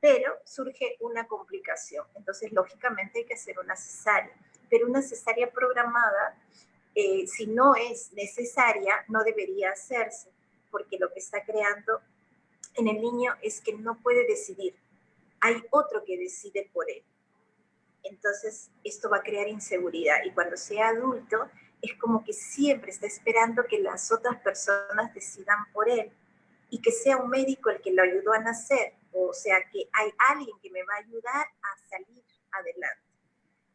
pero surge una complicación. Entonces, lógicamente hay que hacer una cesárea. Pero una cesárea programada, si no es necesaria, no debería hacerse, porque lo que está creando en el niño es que no puede decidir. Hay otro que decide por él. Entonces, esto va a crear inseguridad. Y cuando sea adulto, es como que siempre está esperando que las otras personas decidan por él y que sea un médico el que lo ayudó a nacer. O sea, que hay alguien que me va a ayudar a salir adelante.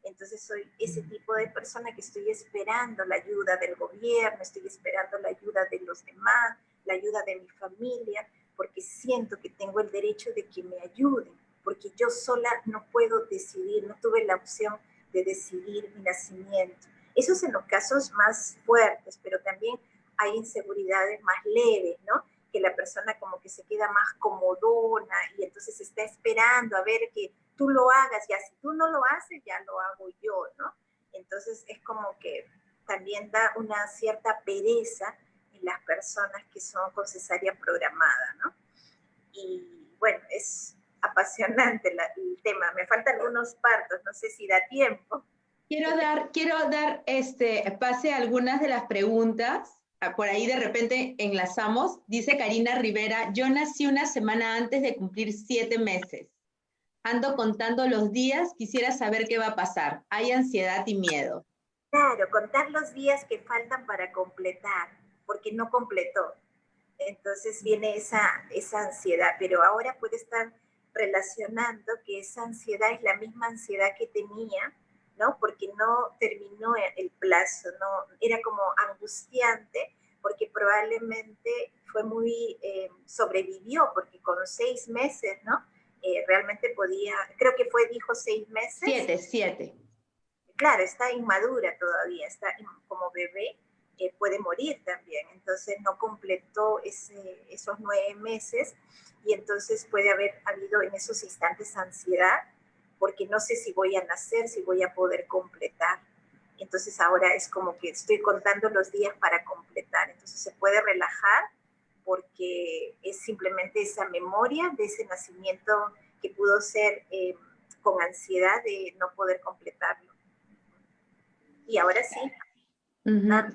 Entonces, soy ese tipo de persona que estoy esperando la ayuda del gobierno, estoy esperando la ayuda de los demás, la ayuda de mi familia, porque siento que tengo el derecho de que me ayuden, porque yo sola no puedo decidir, no tuve la opción de decidir mi nacimiento. Eso es en los casos más fuertes, pero también hay inseguridades más leves, ¿no? Que la persona como que se queda más comodona y entonces está esperando a ver que tú lo hagas, ya si tú no lo haces, ya lo hago yo, ¿no? Entonces es como que también da una cierta pereza en las personas que son con cesárea programada, ¿no? Y bueno, es apasionante el tema. Me faltan algunos partos, no sé si da tiempo. Quiero dar pase a algunas de las preguntas. Por ahí de repente enlazamos. Dice Karina Rivera, yo nací una semana antes de cumplir 7 meses. Ando contando los días, quisiera saber qué va a pasar. Hay ansiedad y miedo. Claro, contar los días que faltan para completar, porque no completó. Entonces viene esa ansiedad, pero ahora puede estar relacionando que esa ansiedad es la misma ansiedad que tenía, ¿no? Porque no terminó el plazo, ¿no? Era como angustiante, porque probablemente fue muy, sobrevivió, porque con 6 meses, ¿no? Realmente podía, creo que dijo 6 meses. 7. Claro, está inmadura todavía, está como bebé, puede morir también, entonces no completó esos 9 meses y entonces puede haber habido en esos instantes ansiedad porque no sé si voy a nacer, si voy a poder completar. Entonces ahora es como que estoy contando los días para completar, entonces se puede relajar porque es simplemente esa memoria de ese nacimiento que pudo ser con ansiedad de no poder completarlo. Y ahora sí.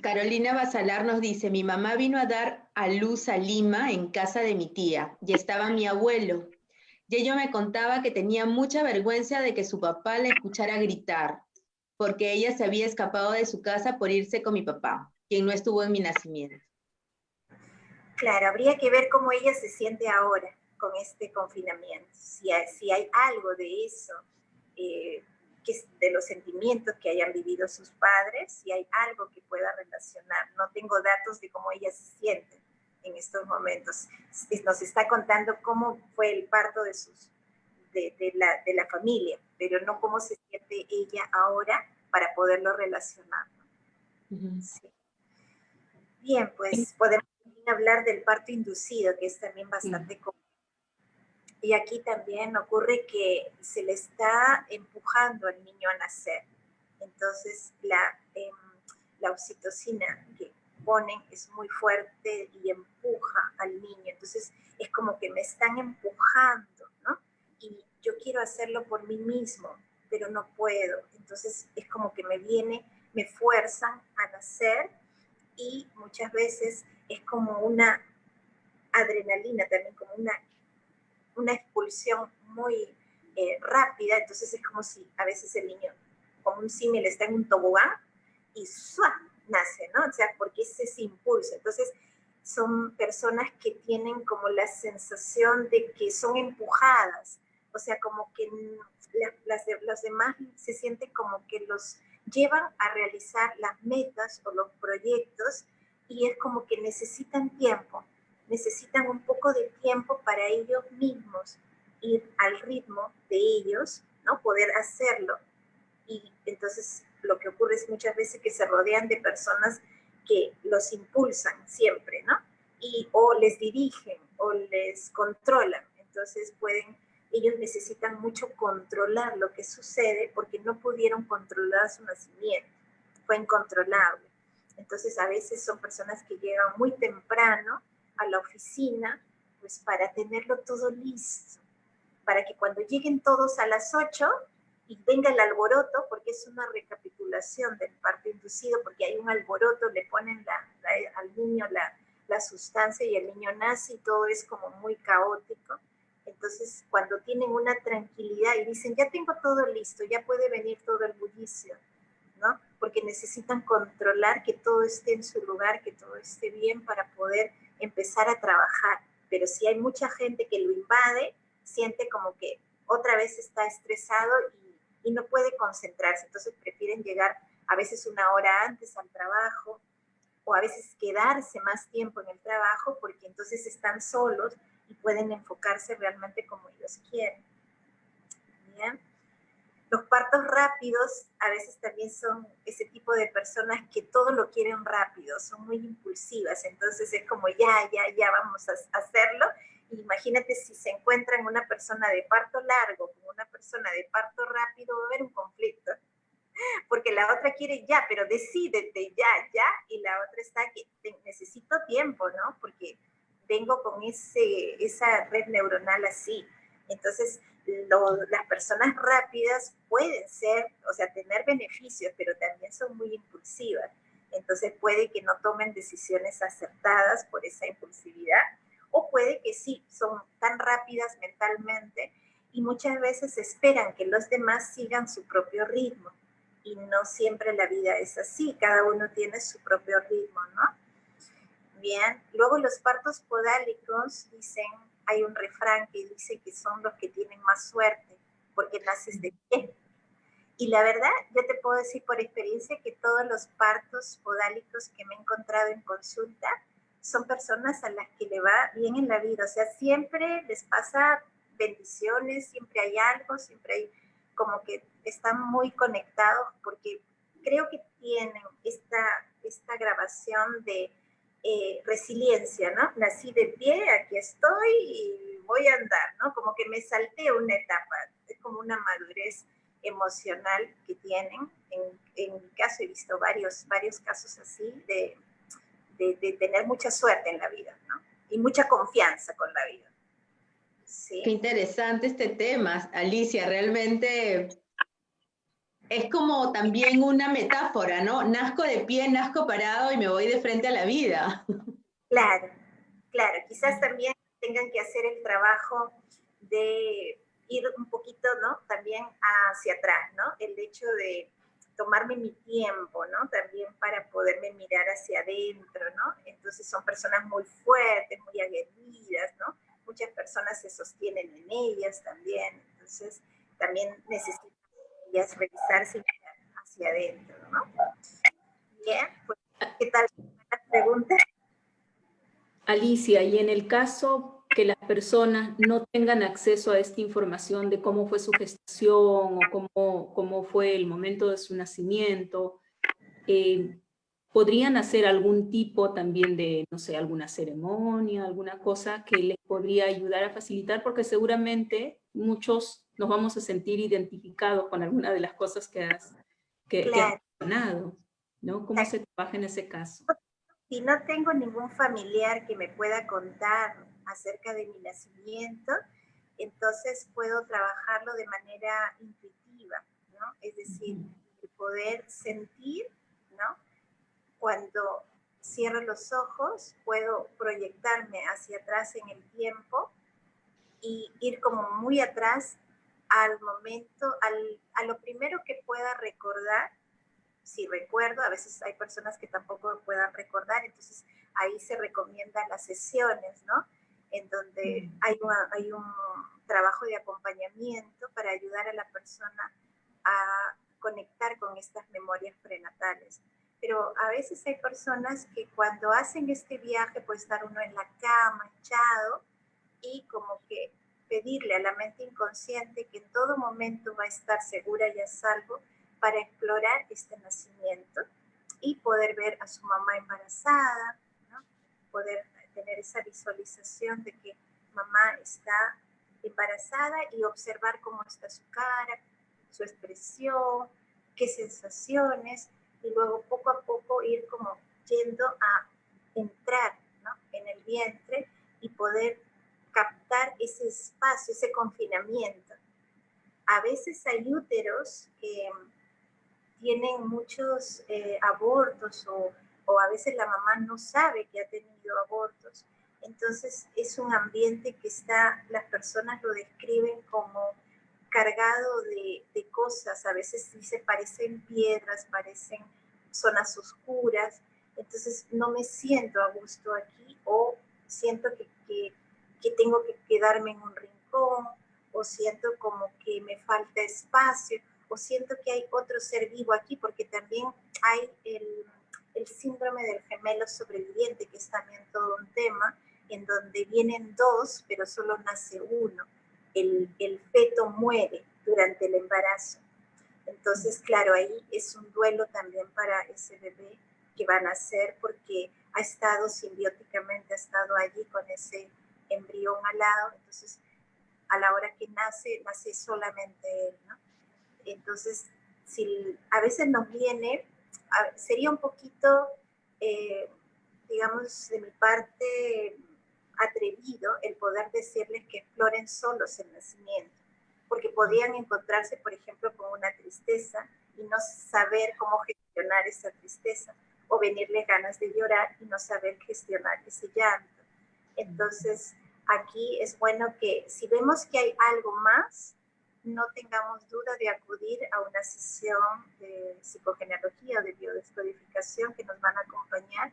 Carolina Basalar nos dice, mi mamá vino a dar a luz a Lima en casa de mi tía y estaba mi abuelo. Y ella me contaba que tenía mucha vergüenza de que su papá la escuchara gritar, porque ella se había escapado de su casa por irse con mi papá, quien no estuvo en mi nacimiento. Claro, habría que ver cómo ella se siente ahora con este confinamiento, si hay algo de eso, de los sentimientos que hayan vivido sus padres, si hay algo que pueda relacionar. No tengo datos de cómo ella se siente en estos momentos. Nos está contando cómo fue el parto de la familia, pero no cómo se siente ella ahora para poderlo relacionar. Sí. Bien, pues podemos hablar del parto inducido, que es también bastante común. Y aquí también ocurre que se le está empujando al niño a nacer. Entonces la oxitocina que ponen es muy fuerte y empuja al niño. Entonces es como que me están empujando, ¿no? Y yo quiero hacerlo por mí mismo, pero no puedo. Entonces es como que me fuerzan a nacer y muchas veces es como una adrenalina también, como una expulsión muy rápida, entonces es como si a veces el niño, como un símil, está en un tobogán y ¡suá! Nace, ¿no? O sea, porque es ese impulso. Entonces, son personas que tienen como la sensación de que son empujadas, o sea, como que los demás se sienten como que los llevan a realizar las metas o los proyectos y es como que necesitan tiempo, necesitan un poco de tiempo para ellos mismos ir al ritmo de ellos, ¿no? Poder hacerlo. Y entonces lo que ocurre es muchas veces que se rodean de personas que los impulsan siempre, ¿no? O les dirigen o les controlan. Entonces ellos necesitan mucho controlar lo que sucede porque no pudieron controlar su nacimiento. Fue incontrolable. Entonces a veces son personas que llegan muy temprano a la oficina, pues para tenerlo todo listo, para que cuando lleguen todos a las 8 y venga el alboroto, porque es una recapitulación del parto inducido, porque hay un alboroto, le ponen al niño la sustancia y el niño nace y todo es como muy caótico. Entonces, cuando tienen una tranquilidad y dicen, ya tengo todo listo, ya puede venir todo el bullicio, ¿no? Porque necesitan controlar que todo esté en su lugar, que todo esté bien para poder empezar a trabajar. Pero si hay mucha gente que lo invade, siente como que otra vez está estresado y no puede concentrarse. Entonces prefieren llegar a veces una hora antes al trabajo o a veces quedarse más tiempo en el trabajo porque entonces están solos y pueden enfocarse realmente como ellos quieren. ¿Bien? Los partos rápidos a veces también son ese tipo de personas que todo lo quieren rápido, son muy impulsivas, entonces es como ya vamos a hacerlo imagínate si se encuentran una persona de parto largo con una persona de parto rápido, va a haber un conflicto. Porque la otra quiere ya, pero decídete ya, y la otra está que necesito tiempo, ¿no? Porque vengo con esa red neuronal así. Entonces, las personas rápidas pueden ser, o sea, tener beneficios, pero también son muy impulsivas. Entonces puede que no tomen decisiones acertadas por esa impulsividad, o puede que sí, son tan rápidas mentalmente y muchas veces esperan que los demás sigan su propio ritmo. Y no siempre la vida es así, cada uno tiene su propio ritmo, ¿no? Bien, luego los partos podálicos dicen, hay un refrán que dice que son los que tienen más suerte, porque naces de pie. Y la verdad, yo te puedo decir por experiencia que todos los partos podálicos que me he encontrado en consulta son personas a las que le va bien en la vida, o sea, siempre les pasa bendiciones, siempre hay algo, siempre hay como que están muy conectados porque creo que tienen esta grabación de resiliencia, ¿no? Nací de pie, aquí estoy y voy a andar, ¿no? Como que me salté una etapa, es como una madurez emocional que tienen. En mi caso he visto varios casos así de tener mucha suerte en la vida, ¿no? Y mucha confianza con la vida. Sí. Qué interesante este tema, Alicia, realmente es como también una metáfora, ¿no? Nazco de pie, nazco parado y me voy de frente a la vida. Claro, claro, quizás también tengan que hacer el trabajo de ir un poquito, ¿no? También hacia atrás, ¿no? El hecho de tomarme mi tiempo, ¿no? También para poderme mirar hacia adentro, ¿no? Entonces son personas muy fuertes, muy aguerridas, ¿no? Muchas personas se sostienen en ellas también, entonces también necesitan ellas revisarse y mirar hacia adentro, ¿no? Bien, pues, ¿qué tal la pregunta? Alicia, y en el caso que las personas no tengan acceso a esta información de cómo fue su gestación o cómo fue el momento de su nacimiento, ¿podrían hacer algún tipo también de, no sé, alguna ceremonia, alguna cosa que les podría ayudar a facilitar? Porque seguramente muchos nos vamos a sentir identificados con alguna de las cosas que has Claro. mencionado, ¿no? ¿Cómo se trabaja en ese caso? Si no tengo ningún familiar que me pueda contar acerca de mi nacimiento, entonces puedo trabajarlo de manera intuitiva, ¿no? Es decir, el poder sentir, ¿no? Cuando cierro los ojos, puedo proyectarme hacia atrás en el tiempo y ir como muy atrás al momento, a lo primero que pueda recordar. Si recuerdo, a veces hay personas que tampoco puedan recordar, entonces ahí se recomiendan las sesiones, ¿no? En donde hay un trabajo de acompañamiento para ayudar a la persona a conectar con estas memorias prenatales. Pero a veces hay personas que cuando hacen este viaje puede estar uno en la cama, echado, y como que pedirle a la mente inconsciente que en todo momento va a estar segura y a salvo para explorar este nacimiento y poder ver a su mamá embarazada, ¿no? Poder tener esa visualización de que mamá está embarazada y observar cómo está su cara, su expresión, qué sensaciones, y luego poco a poco ir como yendo a entrar, ¿no? En el vientre y poder captar ese espacio, ese confinamiento. A veces hay úteros que tienen muchos abortos o a veces la mamá no sabe que ha tenido abortos. Entonces es un ambiente que las personas lo describen como cargado de cosas, a veces sí se parecen piedras, parecen zonas oscuras, entonces no me siento a gusto aquí o siento que tengo que quedarme en un rincón o siento como que me falta espacio o siento que hay otro ser vivo aquí, porque también hay el síndrome del gemelo sobreviviente, que es también todo un tema, en donde vienen dos, pero solo nace uno. El feto muere durante el embarazo. Entonces, claro, ahí es un duelo también para ese bebé que va a nacer porque ha estado simbióticamente, ha estado allí con ese embrión alado, entonces a la hora que nace, nace solamente él, ¿no? Entonces, si a veces nos viene, sería un poquito, digamos, de mi parte, atrevido el poder decirles que exploren solos el nacimiento, porque podrían encontrarse, por ejemplo, con una tristeza y no saber cómo gestionar esa tristeza, o venirles ganas de llorar y no saber gestionar ese llanto. Entonces, aquí es bueno que si vemos que hay algo más, no tengamos duda de acudir a una sesión de psicogenealogía o de biodescodificación que nos van a acompañar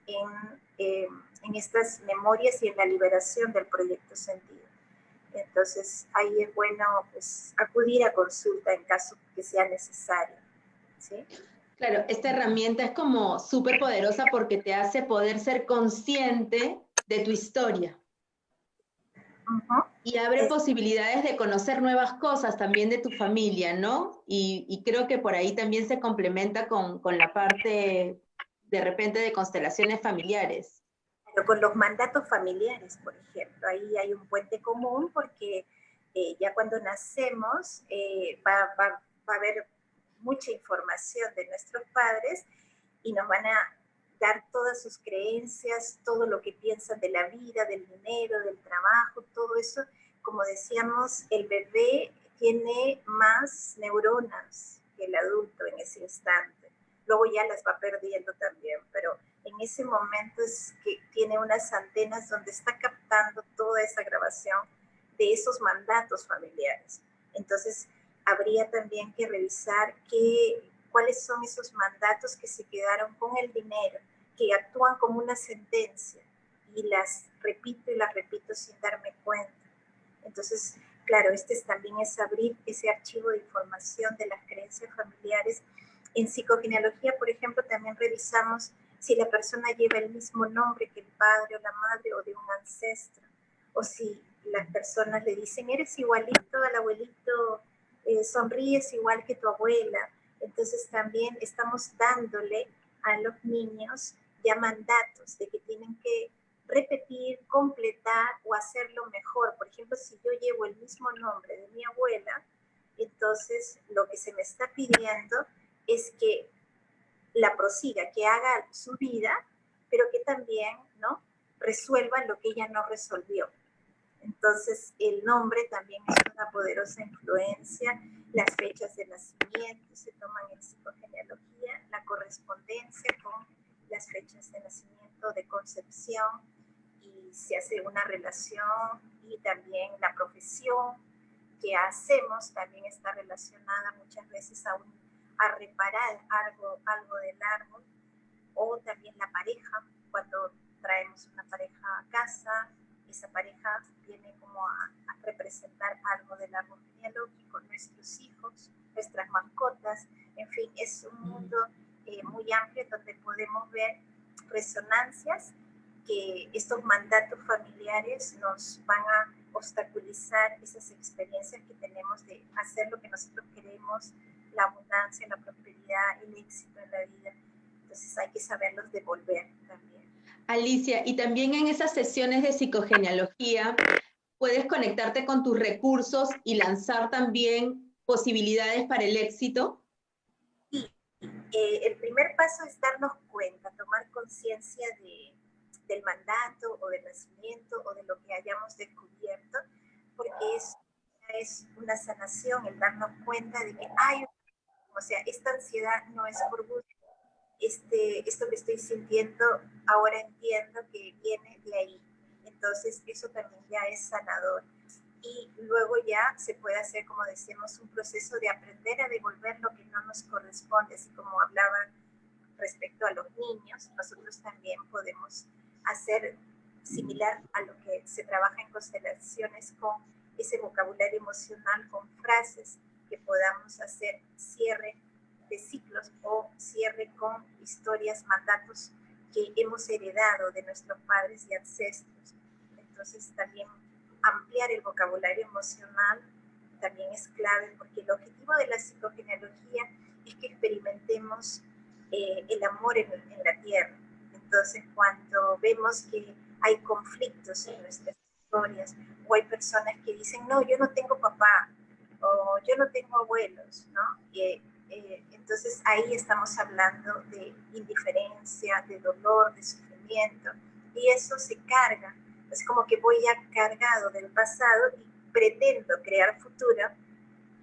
en estas memorias y en la liberación del proyecto sentido. Entonces, ahí es bueno pues, acudir a consulta en caso que sea necesario, ¿sí? Claro, esta herramienta es como súper poderosa porque te hace poder ser consciente de tu historia. Y abre posibilidades de conocer nuevas cosas también de tu familia, ¿no? Y creo que por ahí también se complementa con la parte, de repente, de constelaciones familiares. Pero con los mandatos familiares, por ejemplo, ahí hay un puente común porque ya cuando nacemos va a haber mucha información de nuestros padres y nos van a dar todas sus creencias, todo lo que piensan de la vida, del dinero, del trabajo, todo eso. Como decíamos, el bebé tiene más neuronas que el adulto en ese instante. Luego ya las va perdiendo también, pero en ese momento es que tiene unas antenas donde está captando toda esa grabación de esos mandatos familiares. Entonces, habría también que revisar cuáles son esos mandatos que se quedaron con el dinero, que actúan como una sentencia y las repito sin darme cuenta. Entonces, claro, también es abrir ese archivo de información de las creencias familiares. En psicogenealogía, por ejemplo, también revisamos si la persona lleva el mismo nombre que el padre o la madre o de un ancestro, o si las personas le dicen, eres igualito al abuelito, sonríes igual que tu abuela. Entonces también estamos dándole a los niños ya mandatos de que tienen que repetir, completar o hacerlo mejor. Por ejemplo, si yo llevo el mismo nombre de mi abuela, entonces lo que se me está pidiendo es que la prosiga, que haga su vida, pero que también, ¿no?, resuelva lo que ella no resolvió. Entonces, el nombre también es una poderosa influencia, las fechas de nacimiento se toman en psicogenealogía, la correspondencia con las fechas de nacimiento, de concepción, y se hace una relación, y también la profesión que hacemos también está relacionada muchas veces a reparar algo del árbol, o también la pareja, cuando traemos una pareja a casa, esa pareja viene como a representar algo del árbol genealógico, nuestros hijos, nuestras mascotas, en fin, es un mundo muy amplio donde podemos ver resonancias que estos mandatos familiares nos van a obstaculizar esas experiencias que tenemos de hacer lo que nosotros queremos, la abundancia, la prosperidad, el éxito en la vida. Entonces hay que saberlos devolver también. Alicia, y también en esas sesiones de psicogenealogía puedes conectarte con tus recursos y lanzar también posibilidades para el éxito. Sí, el primer paso es darnos cuenta, tomar conciencia del mandato o del nacimiento o de lo que hayamos descubierto, porque es una sanación el darnos cuenta de que hay, o sea, esta ansiedad no es por gusto. Esto que estoy sintiendo, ahora entiendo que viene de ahí. Entonces, eso también ya es sanador. Y luego ya se puede hacer, como decíamos, un proceso de aprender a devolver lo que no nos corresponde, así como hablaban respecto a los niños, nosotros también podemos hacer similar a lo que se trabaja en constelaciones con ese vocabulario emocional, con frases que podamos hacer cierre de ciclos o cierre con historias, mandatos que hemos heredado de nuestros padres y ancestros. Entonces también ampliar el vocabulario emocional también es clave, porque el objetivo de la psicogenealogía es que experimentemos el amor en la tierra. Entonces, cuando vemos que hay conflictos en nuestra historias, o hay personas que dicen, no, yo no tengo papá, o yo no tengo abuelos, ¿no? Entonces ahí estamos hablando de indiferencia, de dolor, de sufrimiento, y eso se carga. Es como que voy ya cargado del pasado y pretendo crear futuro,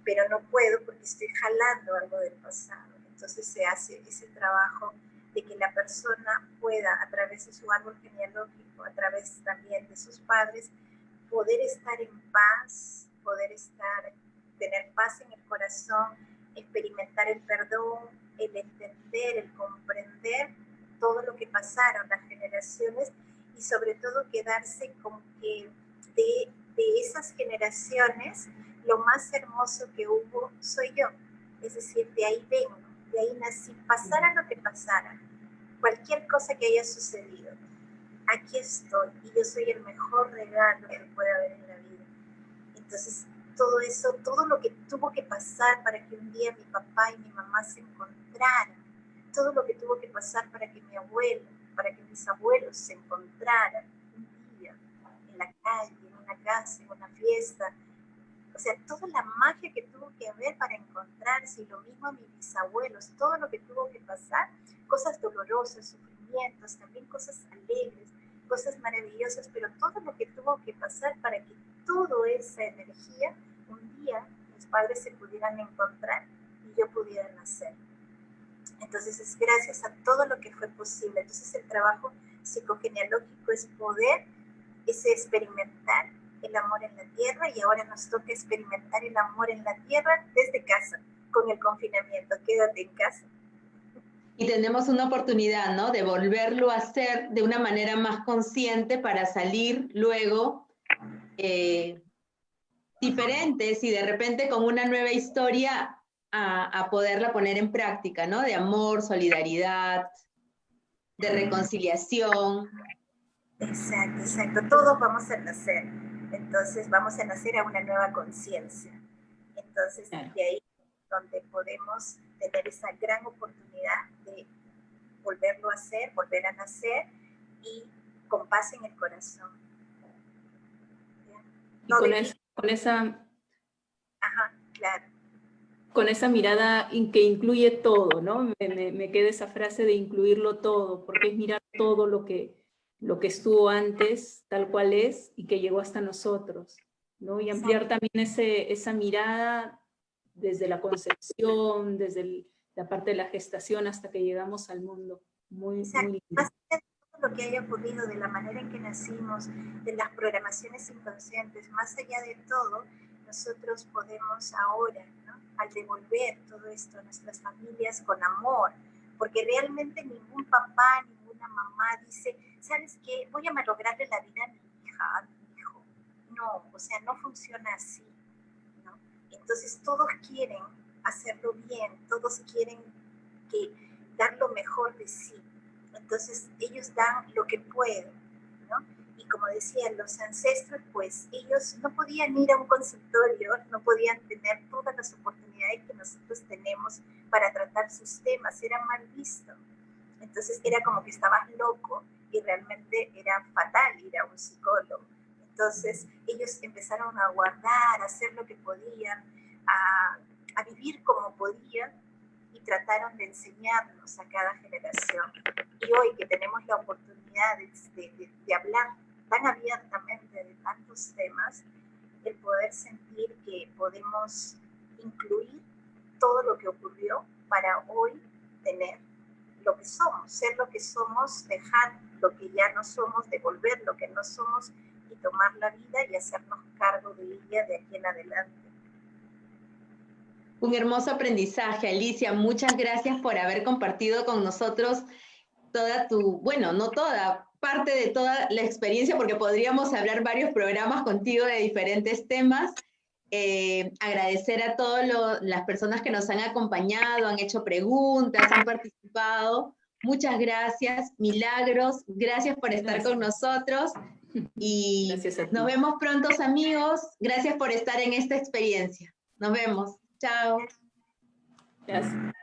pero no puedo porque estoy jalando algo del pasado. Entonces se hace ese trabajo de que la persona pueda, a través de su árbol genealógico, a través también de sus padres, poder estar en paz, tener paz en el corazón, experimentar el perdón, el entender, el comprender todo lo que pasaron las generaciones y sobre todo quedarse con que de esas generaciones lo más hermoso que hubo soy yo. Es decir, de ahí vengo, de ahí nací, pasara lo que pasara, cualquier cosa que haya sucedido, aquí estoy y yo soy el mejor regalo que puede haber en la vida. Entonces, todo eso, todo lo que tuvo que pasar para que un día mi papá y mi mamá se encontraran, todo lo que tuvo que pasar para que mi abuelo, para que mis abuelos se encontraran un día en la calle, en una casa, en una fiesta. O sea, toda la magia que tuvo que haber para encontrarse, y lo mismo a mis bisabuelos, todo lo que tuvo que pasar, cosas dolorosas, sufrimientos, también cosas alegres, cosas maravillosas, pero todo lo que tuvo que pasar para que toda esa energía, un día mis padres se pudieran encontrar y yo pudiera nacer. Entonces es gracias a todo lo que fue posible. Entonces el trabajo psicogenealógico es poder, es experimentar el amor en la tierra, y ahora nos toca experimentar el amor en la tierra desde casa, con el confinamiento. Quédate en casa. Y tenemos una oportunidad, ¿no?, de volverlo a hacer de una manera más consciente para salir luego diferentes y de repente con una nueva historia a poderla poner en práctica, ¿no? De amor, solidaridad, de reconciliación. Exacto, exacto. Todos vamos a nacer. Entonces vamos a nacer a una nueva conciencia. Entonces, claro, de ahí donde podemos tener esa gran oportunidad de volverlo a hacer, volver a nacer, y con paz en el corazón. y con esa Ajá, claro. Con esa mirada que incluye todo, ¿no? Me queda esa frase de incluirlo todo, porque es mirar todo lo que estuvo antes, tal cual es, y que llegó hasta nosotros, ¿no? Y ampliar también esa mirada desde la concepción, desde la parte de la gestación hasta que llegamos al mundo. Muy, muy lindo. Más allá de todo lo que haya ocurrido, de la manera en que nacimos, de las programaciones inconscientes, más allá de todo, nosotros podemos ahora, ¿no?, al devolver todo esto a nuestras familias con amor, porque realmente ningún papá, ninguna mamá dice, ¿sabes qué? Voy a malograrle la vida a mi hija, a mi hijo. No, o sea, no funciona así, ¿no? Entonces todos quieren hacerlo bien, todos quieren dar lo mejor de sí. Entonces ellos dan lo que pueden, ¿no? Y como decían los ancestros, pues ellos no podían ir a un consultorio, no podían tener todas las oportunidades que nosotros tenemos para tratar sus temas, era mal visto. Entonces era como que estabas loco y realmente era fatal ir a un psicólogo. Entonces ellos empezaron a guardar, a hacer lo que podían, a vivir como podían, y trataron de enseñarnos a cada generación. Y hoy que tenemos la oportunidad de hablar tan abiertamente de tantos temas, el poder sentir que podemos incluir todo lo que ocurrió para hoy tener lo que somos, ser lo que somos, dejar lo que ya no somos, devolver lo que no somos y tomar la vida y hacernos cargo de ella de aquí en adelante. Un hermoso aprendizaje, Alicia. Muchas gracias por haber compartido con nosotros toda tu, bueno, no toda, parte de toda la experiencia, porque podríamos hablar varios programas contigo de diferentes temas. Agradecer a todas las personas que nos han acompañado, han hecho preguntas, han participado. Muchas gracias. Milagros, gracias por estar con nosotros. Y nos vemos pronto, amigos. Gracias por estar en esta experiencia. Nos vemos. Chao. Gracias.